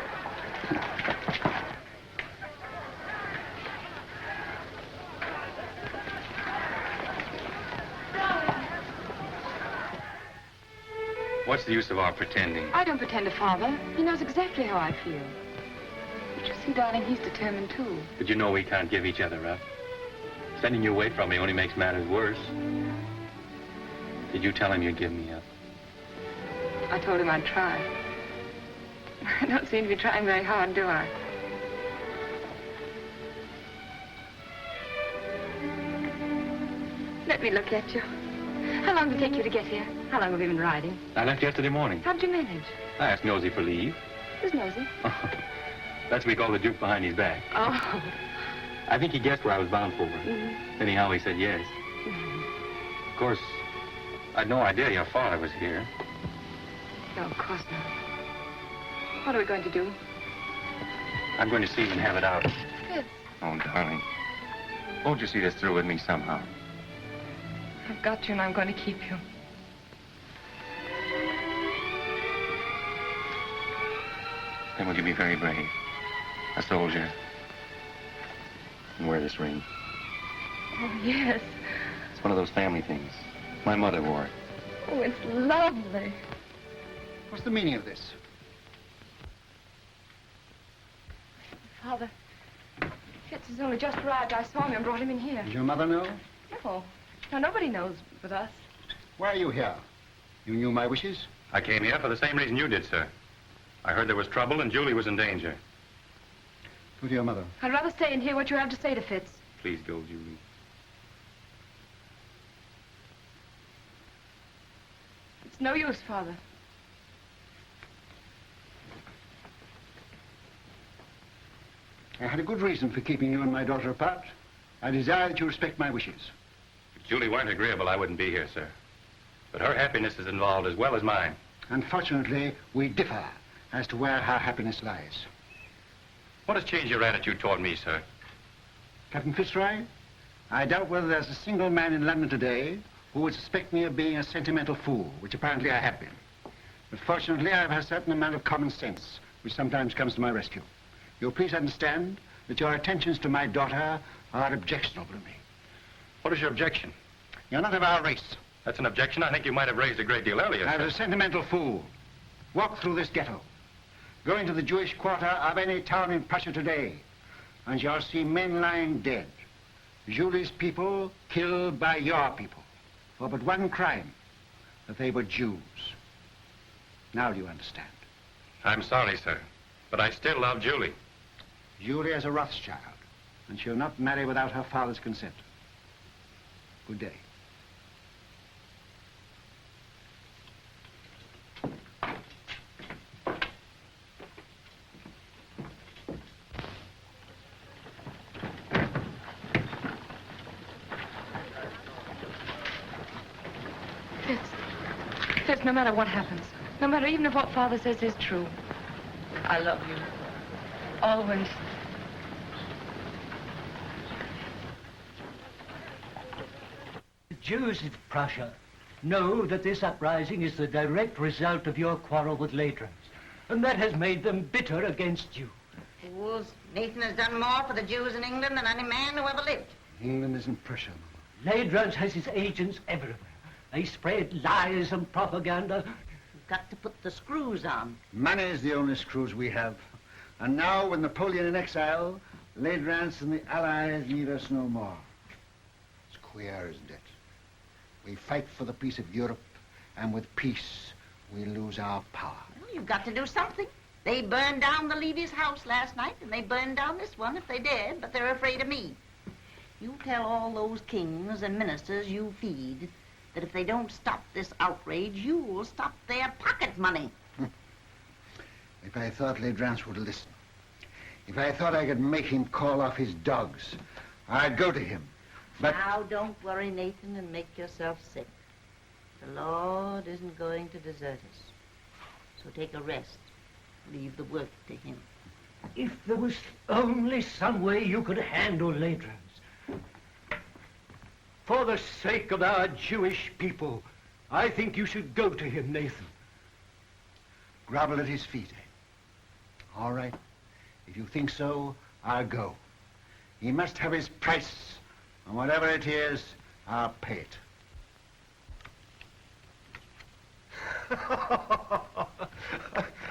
What's the use of our pretending? I don't pretend to Father. He knows exactly how I feel. But you see, darling, he's determined, too. But you know we can't give each other up. Sending you away from me only makes matters worse. Did you tell him you'd give me up? I told him I'd try. I don't seem to be trying very hard, do I? Let me look at you. How long did it take you to get here? How long have you been riding? I left yesterday morning. How'd you manage? I asked Nosy for leave. Who's Nosy? That's what we call the Duke behind his back. Oh. I think he guessed where I was bound for. Anyhow, he said yes. Of course, I'd no idea your father was here. No, of course not. What are we going to do? I'm going to see him and have it out. Fitz. Oh, darling. Won't you see this through with me somehow? I've got you and I'm going to keep you. Then will you be very brave? A soldier. And wear this ring. Oh, yes. It's one of those family things. My mother wore it. Oh, it's lovely. What's the meaning of this? Father, Fitz has only just arrived. I saw him and brought him in here. Does your mother know? No. No, nobody knows but us. Why are you here? You knew my wishes? I came here for the same reason you did, sir. I heard there was trouble and Julie was in danger. Go to your mother. I'd rather stay and hear what you have to say to Fitz. Please go, Julie. It's no use, Father. I had a good reason for keeping you and my daughter apart. I desire that you respect my wishes. If Julie weren't agreeable, I wouldn't be here, sir. But her happiness is involved as well as mine. Unfortunately, we differ as to where her happiness lies. What has changed your attitude toward me, sir? Captain Fitzroy, I doubt whether there's a single man in London today who would suspect me of being a sentimental fool, which apparently I have been. But fortunately, I have a certain amount of common sense, which sometimes comes to my rescue. You'll please understand that your attentions to my daughter are objectionable to me. What is your objection? You're not of our race. That's an objection I think you might have raised a great deal earlier, I sir. was a sentimental fool. Walk through this ghetto. Go into the Jewish quarter of any town in Prussia today, and you'll see men lying dead. Julie's people killed by your people for but one crime, that they were Jews. Now do you understand? I'm sorry, sir, but I still love Julie. Julie is a Rothschild, and she'll not marry without her father's consent. Good day. Fitz, no matter what happens, no matter even if what Father says is true, I love you. Always. The Jews of Prussia know that this uprising is the direct result of your quarrel with Ladrans, and that has made them bitter against you. Fools, Nathan has done more for the Jews in England than any man who ever lived. England isn't Prussia. Ladrans has his agents everywhere. They spread lies and propaganda. You've got to put the screws on. Money is the only screws we have. And now, with Napoleon in exile, Ladrans and the Allies need us no more. It's queer, isn't it? We fight for the peace of Europe, and with peace, we lose our power. Well, you've got to do something. They burned down the Levy's house last night, and they burned down this one if they dared, but they're afraid of me. You tell all those kings and ministers you feed that if they don't stop this outrage, you'll stop their pocket money. If I thought Ladrans would listen, if I thought I could make him call off his dogs, I'd go to him. But now, don't worry, Nathan, and make yourself sick. The Lord isn't going to desert us. So take a rest. Leave the work to him. If there was only some way you could handle Ladrans. For the sake of our Jewish people, I think you should go to him, Nathan. Grovel at his feet, eh? All right. If you think so, I'll go. He must have his price, and whatever it is, I'll pay it.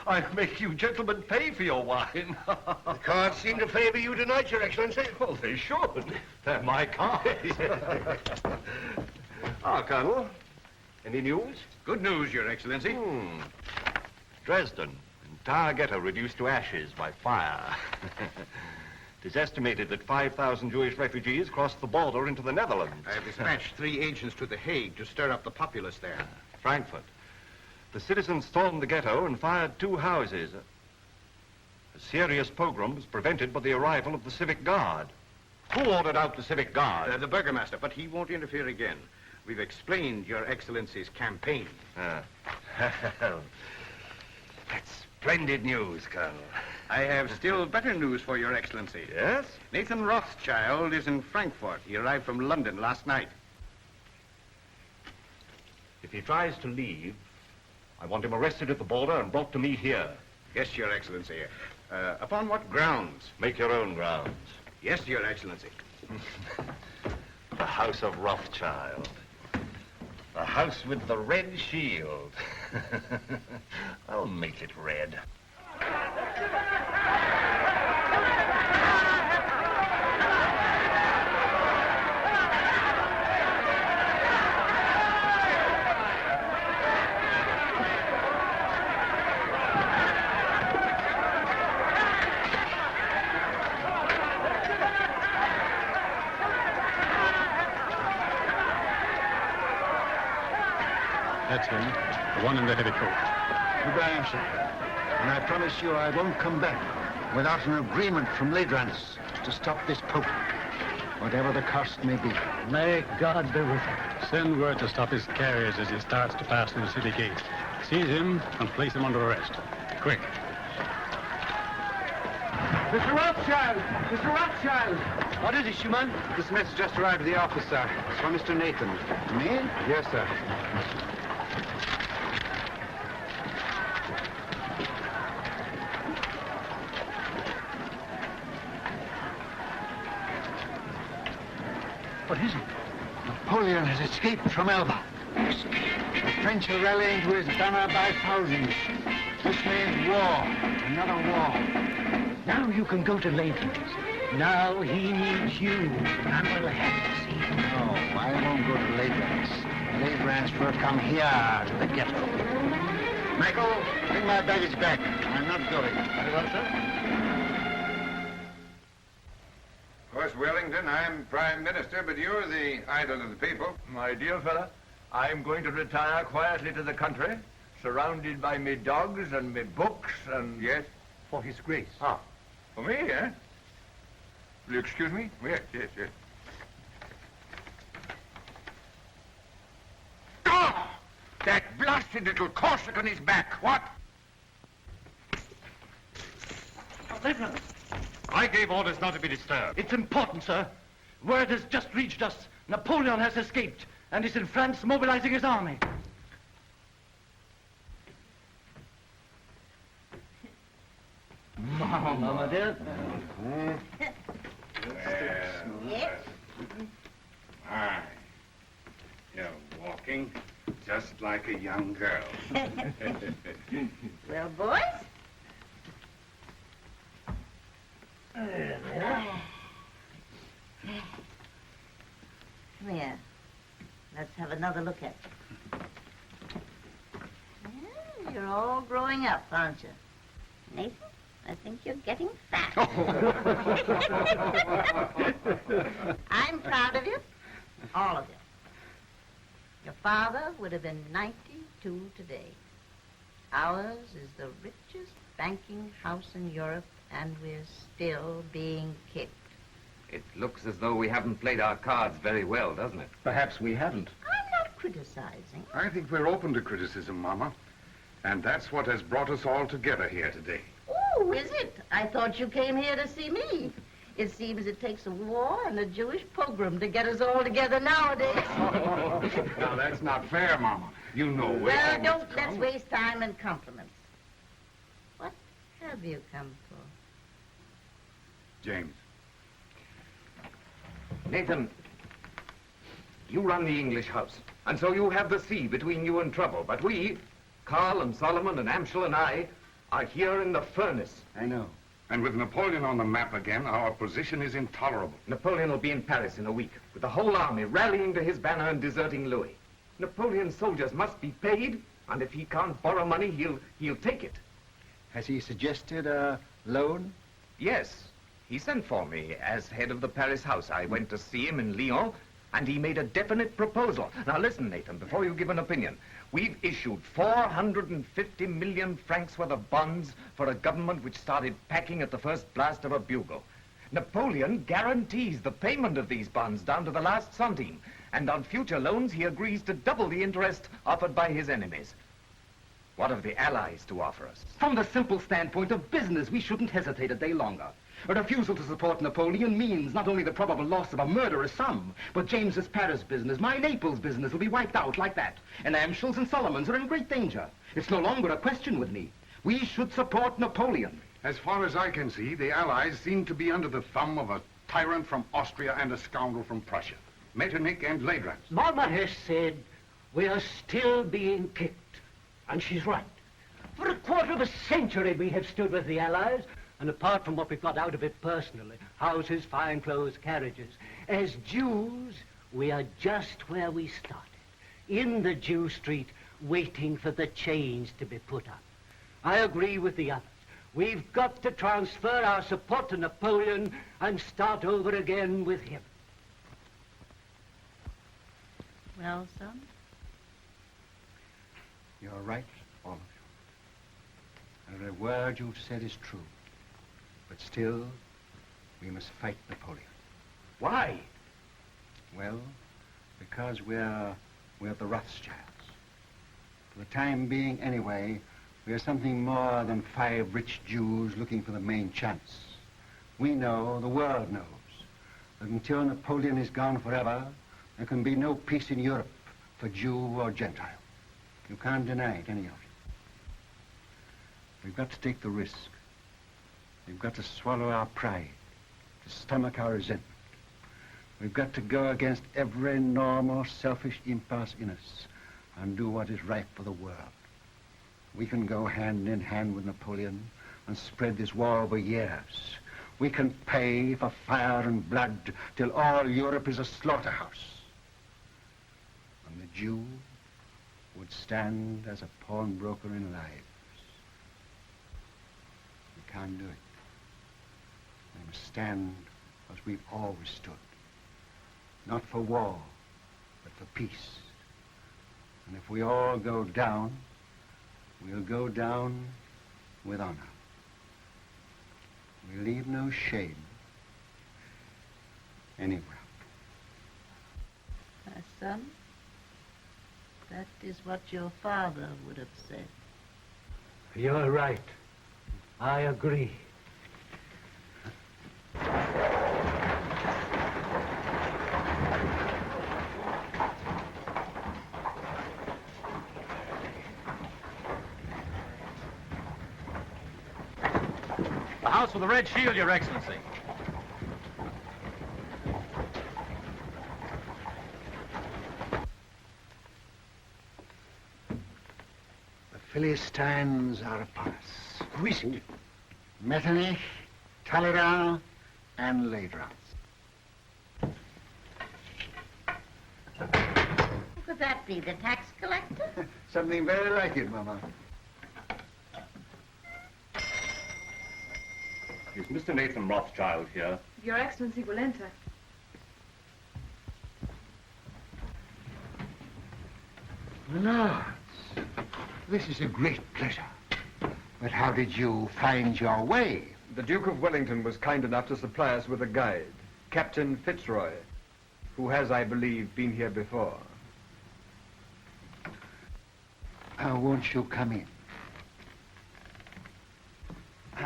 I'll make you gentlemen pay for your wine. The cards seem to favor you tonight, Your Excellency. Well, they should. They're my cards. Colonel, any news? Good news, Your Excellency. Dresden, entire ghetto reduced to ashes by fire. It is estimated that 5,000 Jewish refugees crossed the border into the Netherlands. I have dispatched 3 agents to The Hague to stir up the populace there. Frankfurt. The citizens stormed the ghetto and fired 2 houses. A serious pogrom was prevented by the arrival of the Civic Guard. Who ordered out the Civic Guard? The Burgomaster, but he won't interfere again. We've explained Your Excellency's campaign. That's splendid news, Colonel. I have still better news for Your Excellency. Yes? Nathan Rothschild is in Frankfurt. He arrived from London last night. If he tries to leave, I want him arrested at the border and brought to me here. Yes, Your Excellency. Upon what grounds? Make your own grounds. Yes, Your Excellency. The House of Rothschild. The house with the red shield. I'll make it red. That's him, the one in the heavy coat. Goodbye, sir. And I promise you I won't come back without an agreement from Ladrans to stop this Pope, whatever the cost may be. May God be with him. Send word to stop his carriage as he starts to pass through the city gate. Seize him and place him under arrest. Quick. Mr. Rothschild! Mr. Rothschild! What is it, Schumann? This message just arrived at the office, sir. It's from Mr. Nathan. Me? Yes, sir. What is it? Napoleon has escaped from Elba. The French are rallying to his banner by thousands. This means war. Another war. Now you can go to Latham's. Now he needs you. And we'll have to see him. No, I won't go to Ladrans. Ladrans will come here to the ghetto. Michael, bring my baggage back. I'm not going. Very well, sir. Of course, Wellington, I'm Prime Minister, but you're the idol of the people. My dear fella, I'm going to retire quietly to the country, surrounded by me dogs and me books and... Yes? For His Grace. Ah, for me, eh? Will you excuse me? Yes, yes, yes. Oh! That blasted little Corsican is back. What? I gave orders not to be disturbed. It's important, sir. Word has just reached us. Napoleon has escaped and is in France mobilizing his army. Mama, dear. Yes? My, you're walking just like a young girl. Well, boys? Come here. Let's have another look at you. Well, you're all growing up, aren't you? Nathan, I think you're getting fat. I'm proud of you. All of you. Your father would have been 92 today. Ours is the richest banking house in Europe, and we're still being kicked. It looks as though we haven't played our cards very well, doesn't it? Perhaps we haven't. I'm not criticizing. I think we're open to criticism, Mama. And that's what has brought us all together here today. Oh, is it? I thought you came here to see me. It seems it takes a war and a Jewish pogrom to get us all together nowadays. Now, that's not fair, Mama. You know we Well, always don't come. let's waste time in compliments. What have you come for? James. Nathan, you run the English house, and so you have the sea between you and trouble. But we, Carl and Solomon and Amschel and I, are here in the furnace. I know. And with Napoleon on the map again, our position is intolerable. Napoleon will be in Paris in a week, with the whole army rallying to his banner and deserting Louis. Napoleon's soldiers must be paid, and if he can't borrow money, he'll take it. Has he suggested a loan? Yes. He sent for me as head of the Paris house. I went to see him in Lyon, and he made a definite proposal. Now listen, Nathan, before you give an opinion. We've issued 450 million francs worth of bonds for a government which started packing at the first blast of a bugle. Napoleon guarantees the payment of these bonds down to the last centime, and on future loans he agrees to double the interest offered by his enemies. What have the Allies to offer us? From the simple standpoint of business, we shouldn't hesitate a day longer. A refusal to support Napoleon means not only the probable loss of a murderous sum, but James's Paris business, my Naples business, will be wiped out like that. And Amschel's and Solomon's are in great danger. It's no longer a question with me. We should support Napoleon. As far as I can see, the Allies seem to be under the thumb of a tyrant from Austria and a scoundrel from Prussia. Metternich and Leidrans. Mama has said we are still being kicked, and she's right. For a quarter of a century we have stood with the Allies, and apart from what we've got out of it personally, houses, fine clothes, carriages, as Jews, we are just where we started, in the Jew street, waiting for the change to be put up. I agree with the others. We've got to transfer our support to Napoleon and start over again with him. Well, son? You're right, all of you. Every word you've said is true. But still, we must fight Napoleon. Why? Well, because we're the Rothschilds. For the time being, anyway, we're something more than 5 rich Jews looking for the main chance. We know, the world knows, that until Napoleon is gone forever, there can be no peace in Europe for Jew or Gentile. You can't deny it, any of you. We've got to take the risk. We've got to swallow our pride, to stomach our resentment. We've got to go against every normal, selfish impulse in us and do what is right for the world. We can go hand in hand with Napoleon and spread this war over years. We can pay for fire and blood till all Europe is a slaughterhouse. And the Jew would stand as a pawnbroker in lives. We can't do it. We must stand as we've always stood. Not for war, but for peace. And if we all go down, we'll go down with honor. We leave no shame anywhere. My son, that is what your father would have said. You're right. I agree. The house with the red shield, Your Excellency. The Philistines are upon us. Who is it? Metternich, Talleyrand, and Leidrans. Who could that be, the tax collector? Something very like it, Mama. Is Mr. Nathan Rothschild here? Your Excellency will enter. Lords, this is a great pleasure. But how did you find your way? The Duke of Wellington was kind enough to supply us with a guide, Captain Fitzroy, who has, I believe, been here before. Won't you come in?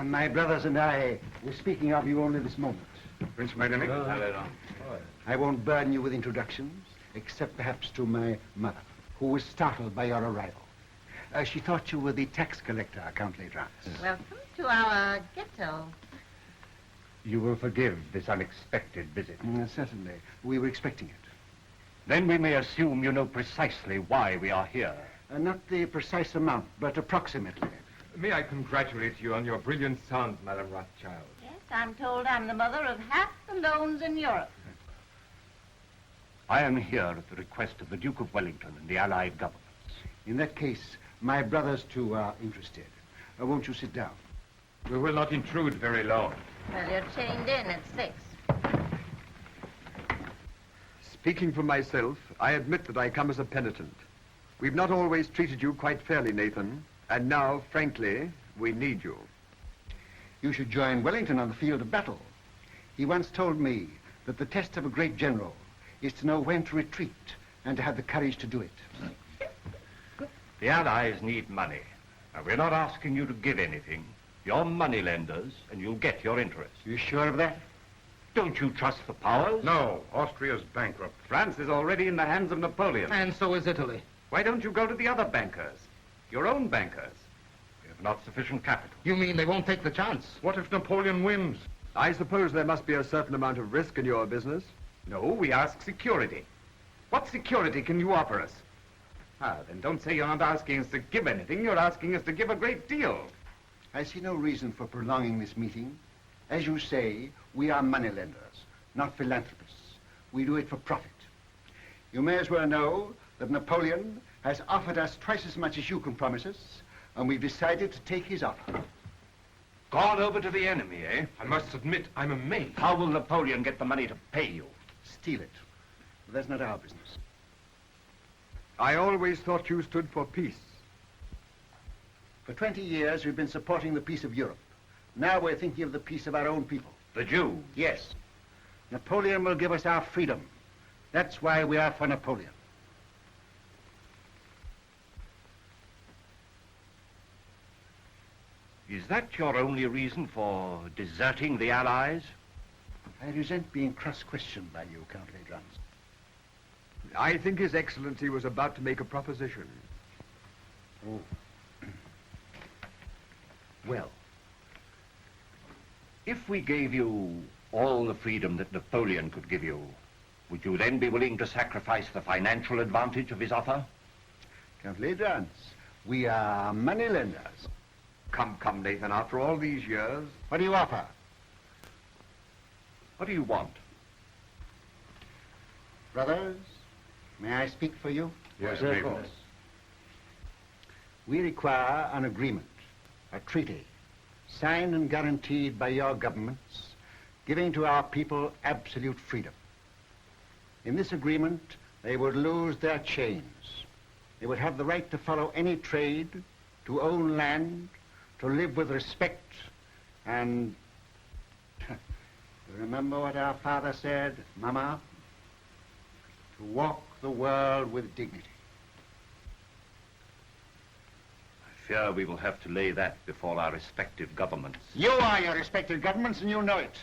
My brothers and I were speaking of you only this moment. Prince Metternich. I won't burden you with introductions, except perhaps to my mother, who was startled by your arrival. She thought you were the tax collector, Count Ledrans. Welcome to our ghetto. You will forgive this unexpected visit. Certainly. We were expecting it. Then we may assume you know precisely why we are here. Not the precise amount, but approximately. May I congratulate you on your brilliant son, Madame Rothschild? Yes, I'm told I'm the mother of half the loans in Europe. I am here at the request of the Duke of Wellington and the Allied governments. In that case, my brothers, too, are interested. Won't you sit down? We will not intrude very long. Well, you're chained in at 6. Speaking for myself, I admit that I come as a penitent. We've not always treated you quite fairly, Nathan, and now, frankly, we need you. You should join Wellington on the field of battle. He once told me that the test of a great general is to know when to retreat and to have the courage to do it. The Allies need money. Now, we're not asking you to give anything. You're money lenders, and you'll get your interest. You sure of that? Don't you trust the powers? No, Austria's bankrupt. France is already in the hands of Napoleon. And so is Italy. Why don't you go to the other bankers? Your own bankers. We have not sufficient capital. You mean they won't take the chance? What if Napoleon wins? I suppose there must be a certain amount of risk in your business. No, we ask security. What security can you offer us? Ah, then don't say you're not asking us to give anything. You're asking us to give a great deal. I see no reason for prolonging this meeting. As you say, we are moneylenders, not philanthropists. We do it for profit. You may as well know that Napoleon has offered us twice as much as you can promise us, and we've decided to take his offer. Gone over to the enemy, eh? I must admit, I'm amazed. How will Napoleon get the money to pay you? Steal it. But that's not our business. I always thought you stood for peace. For 20 years, we've been supporting the peace of Europe. Now we're thinking of the peace of our own people. The Jews? Yes. Napoleon will give us our freedom. That's why we are for Napoleon. Is that your only reason for deserting the Allies? I resent being cross-questioned by you, Count Ledrans. I think His Excellency was about to make a proposition. Oh. Well, if we gave you all the freedom that Napoleon could give you, would you then be willing to sacrifice the financial advantage of his offer? Count Ledrans, we are moneylenders. Come, Nathan, after all these years... What do you offer? What do you want? Brothers, may I speak for you? Yes, of course. We require an agreement, a treaty, signed and guaranteed by your governments, giving to our people absolute freedom. In this agreement, they would lose their chains. They would have the right to follow any trade, to own land, to live with respect, and... You remember what our father said, Mama? To walk the world with dignity. I fear we will have to lay that before our respective governments. You are your respective governments, and you know it.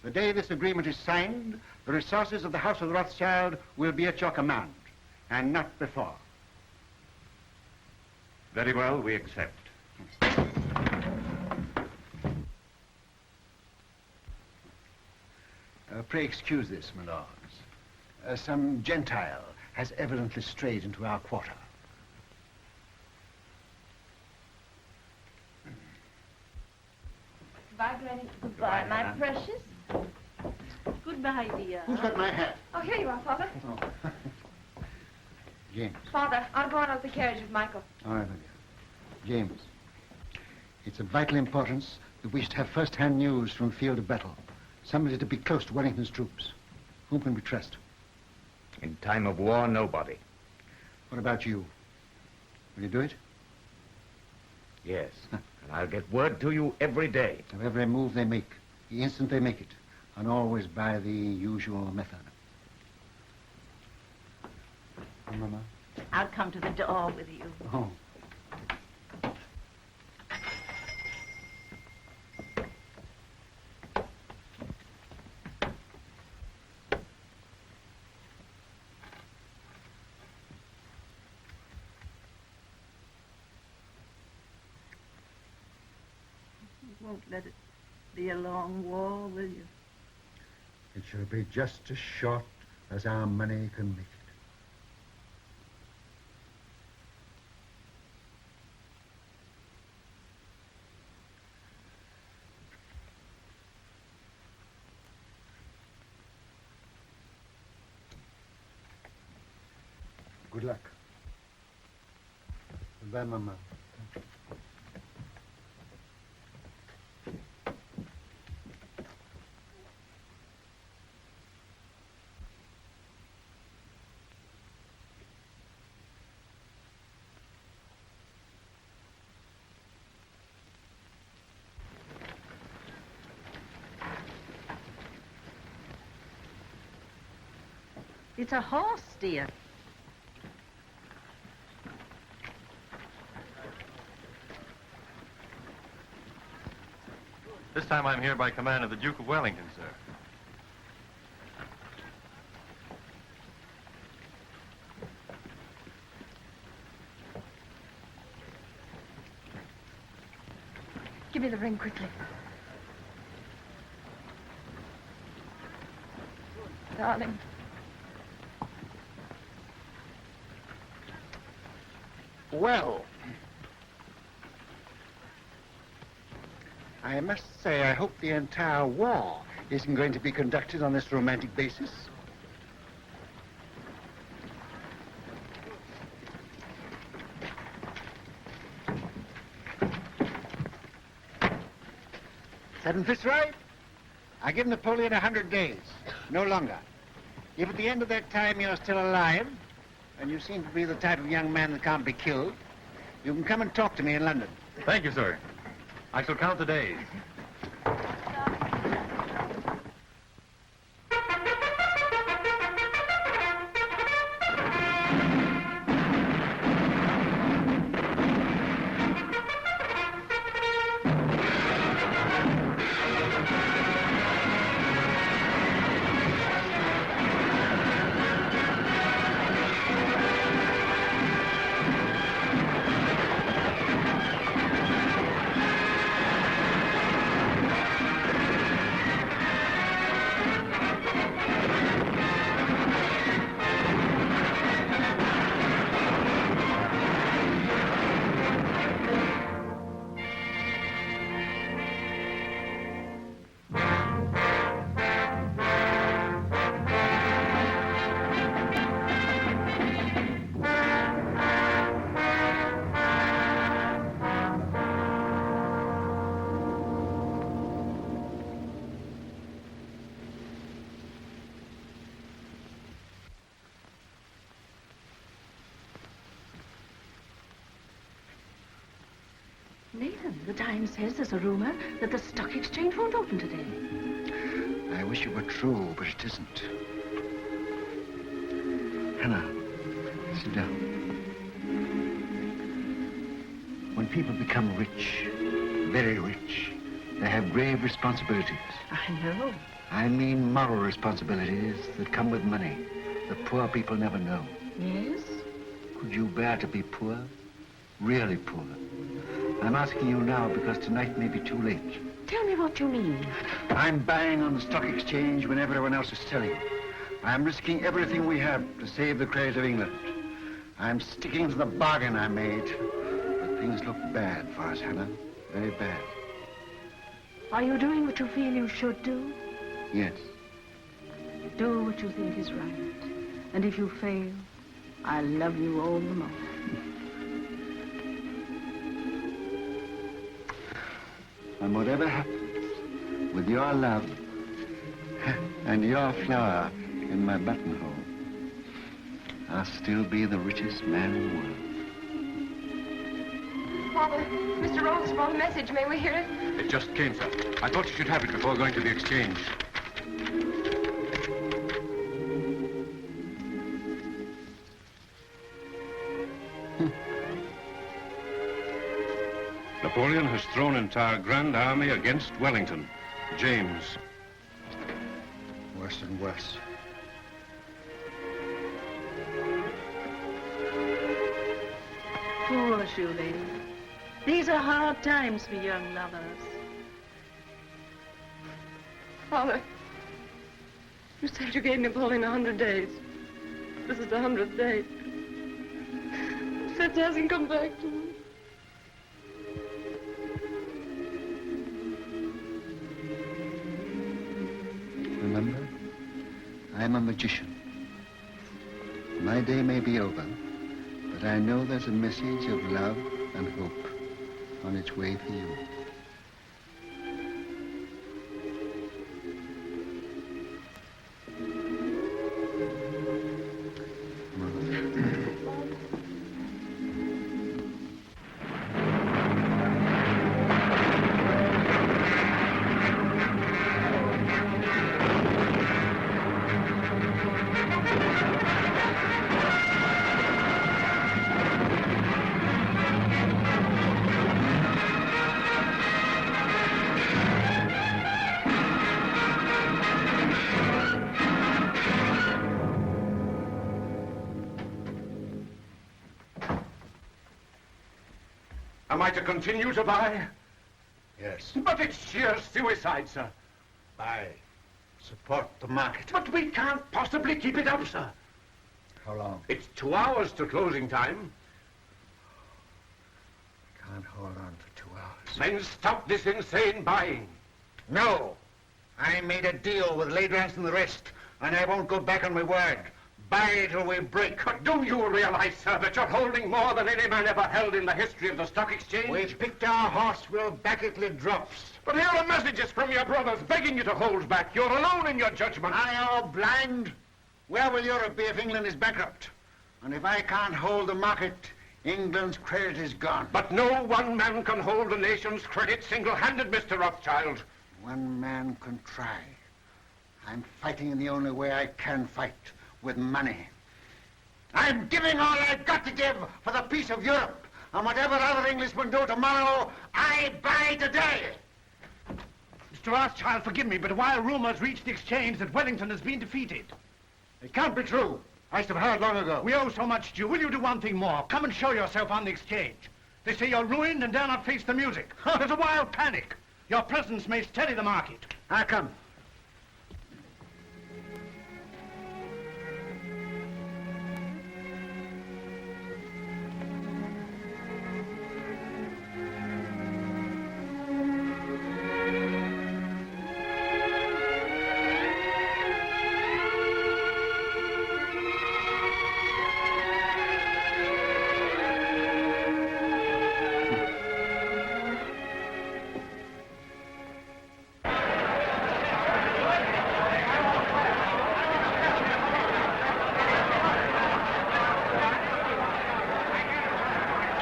The day this agreement is signed, the resources of the House of Rothschild will be at your command, and not before. Very well, we accept. Pray excuse this, my lords. Some Gentile has evidently strayed into our quarter. Goodbye, Granny. Goodbye, my precious. Goodbye, dear. Who's got my hat? Oh, here you are, Father. Oh. James. Father, I'll go on out the carriage with Michael. All right, my dear. James, it's of vital importance that we should have first-hand news from the field of battle. Somebody to be close to Wellington's troops. Whom can we trust? In time of war, nobody. What about you? Will you do it? Yes. And I'll get word to you every day. Of every move they make, the instant they make it, and always by the usual method. Oh, Mama? I'll come to the door with you. Oh. won't let it be a long war, will you? It shall be just as short as our money can make it. Good luck. Goodbye, Mama. It's a horse, dear. This time I'm here by command of the Duke of Wellington, sir. Give me the ring quickly. Darling. Well, I must say I hope the entire war isn't going to be conducted on this romantic basis. Seven Fitzroy, I give Napoleon 100 days, no longer. If at the end of that time you're still alive, and you seem to be the type of young man that can't be killed, you can come and talk to me in London. Thank you, sir. I shall count the days. Nathan, the Times says there's a rumor that the stock exchange won't open today. I wish it were true, but it isn't. Hannah, sit down. When people become rich, very rich, they have grave responsibilities. I know. I mean moral responsibilities that come with money. The poor people never know. Yes? Could you bear to be poor? Really poor? I'm asking you now because tonight may be too late. Tell me what you mean. I'm buying on the stock exchange when everyone else is selling. I'm risking everything we have to save the credit of England. I'm sticking to the bargain I made. But things look bad for us, Hannah. Very bad. Are you doing what you feel you should do? Yes. Do what you think is right. And if you fail, I'll love you all the more. And whatever happens, with your love and your flower in my buttonhole, I'll still be the richest man in the world. Father, Mr. Rhodes brought a message. May we hear it? It just came, sir. I thought you should have it before going to the exchange. Napoleon has thrown entire Grand Army against Wellington. James. Worse and worse. Poor shoe lady. These are hard times for young lovers. Father, you said you gave Napoleon 100 days. This is the 100th day. Fitz hasn't come back to me. Remember, I'm a magician. My day may be over, but I know there's a message of love and hope on its way for you. Am I to continue to buy? Yes. But it's sheer suicide, sir. Buy. Support the market. But we can't possibly keep it up, sir. How long? It's 2 hours to closing time. Can't hold on for 2 hours. Then stop this insane buying. No. I made a deal with Ladrans and the rest, and I won't go back on my word. Buy till we break. But do you realize, sir, that you're holding more than any man ever held in the history of the stock exchange? We've picked our horse, we'll back it till it drops. But here are messages from your brothers begging you to hold back. You're alone in your judgment. Are you blind? Where will Europe be if England is bankrupt? And if I can't hold the market, England's credit is gone. But no one man can hold a nation's credit single-handed, Mr. Rothschild. One man can try. I'm fighting in the only way I can fight, with money. I'm giving all I've got to give for the peace of Europe. And whatever other Englishmen do tomorrow, I buy today. Mr. Rothschild, forgive me, but while rumors reach the exchange that Wellington has been defeated. It can't be true. I should have heard long ago. We owe so much to you. Will you do one thing more? Come and show yourself on the exchange. They say you're ruined and dare not face the music. There's a wild panic. Your presence may steady the market. I come.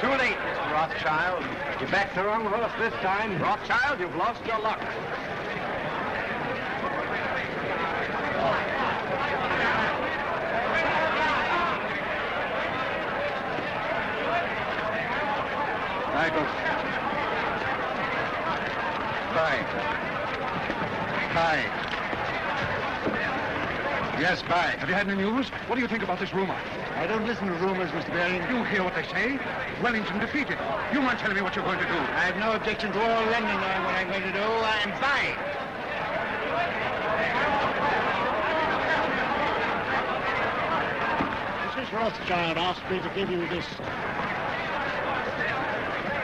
Too late, Mr. Rothschild. You backed the wrong horse this time. Rothschild, you've lost your luck. Michael. Buy. Buy. Yes, buy. Have you had any news? What do you think about this rumor? I don't listen to rumors, Mr. Baring. You hear what they say? Wellington defeated. You might tell me what you're going to do. I have no objection to all London knowing what I'm going to do. I'm buying. Mrs. Rothschild asked me to give you this.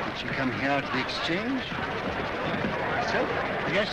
Did she come here to the exchange? Herself? Yes.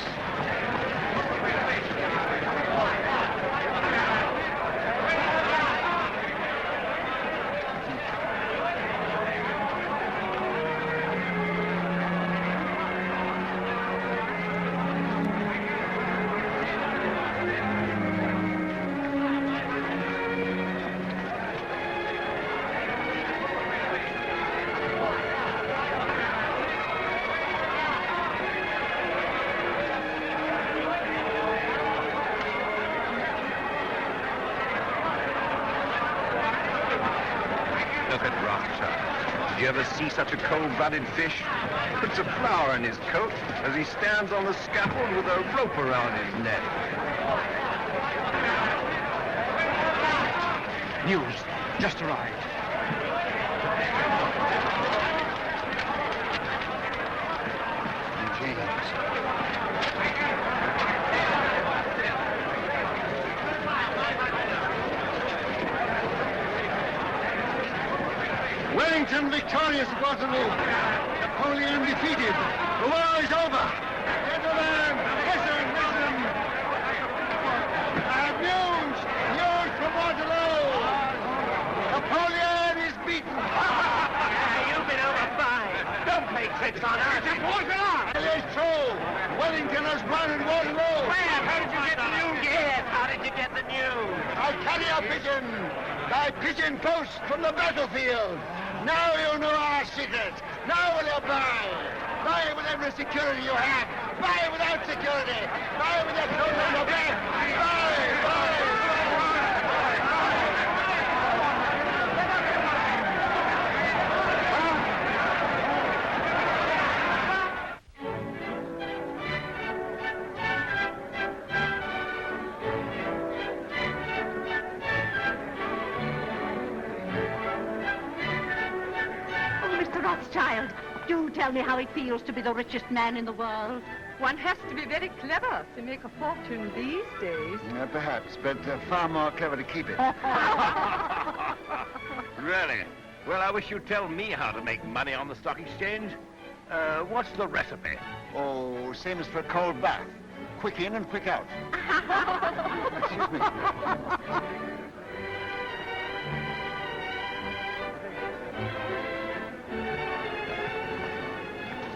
Look at Rothschild. Did you ever see such a cold-blooded fish? Puts a flower in his coat as he stands on the scaffold with a rope around his neck. News. Just arrived. Wellington victorious at Waterloo. Napoleon defeated. The war is over. Gentlemen, listen, listen. I have news from Waterloo. Napoleon is beaten. You've been overfine. Don't play tricks on us. It's important. It is true. Wellington has won at Waterloo. Where? How did you get the news? Yes, how did you get the news? I carry a pigeon. My pigeon post from the battlefield. Now you know our secret. Now will you buy? Buy with every security you have. Buy without security. Buy with your clothes on your back. Buy. Rothschild, do tell me how it feels to be the richest man in the world. One has to be very clever to make a fortune these days. Perhaps, but far more clever to keep it. Really? Well, I wish you'd tell me how to make money on the stock exchange. What's the recipe? Oh, same as for a cold bath. Quick in and quick out. Excuse me.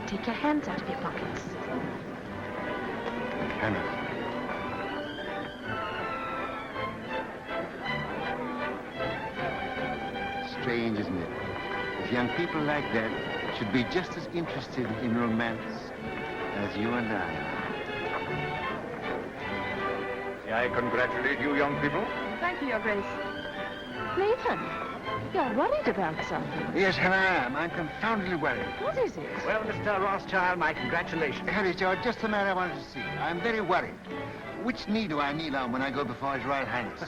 Take your hands out of your pockets. Hannah. Strange, isn't it? If young people like that should be just as interested in romance as you and I. May I congratulate you, young people? Thank you, Your Grace. Nathan, you're worried about something. Yes, Hannah, I am. I'm confoundedly worried. What is it? Well, Mr. Rothschild, my congratulations. Harry, George, just the man I wanted to see. I'm very worried. Which knee do I kneel on when I go before His Royal Highness?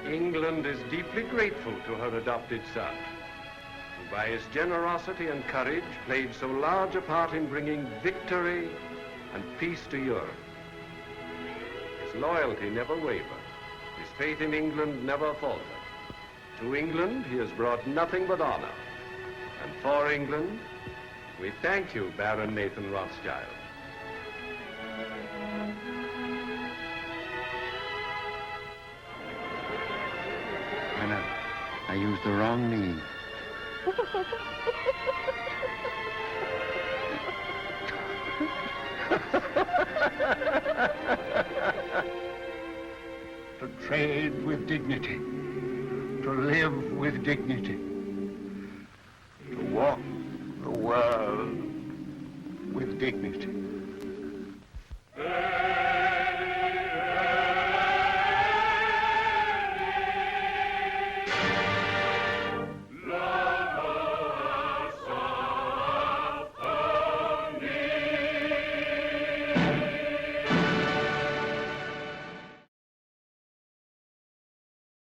England is deeply grateful to her adopted son, who by his generosity and courage played so large a part in bringing victory and peace to Europe. His loyalty never wavered. His faith in England never faltered. To England, he has brought nothing but honor. And for England, we thank you, Baron Nathan Rothschild. Hannah, I used the wrong knee. To trade with dignity, to live with dignity, to walk the world with dignity.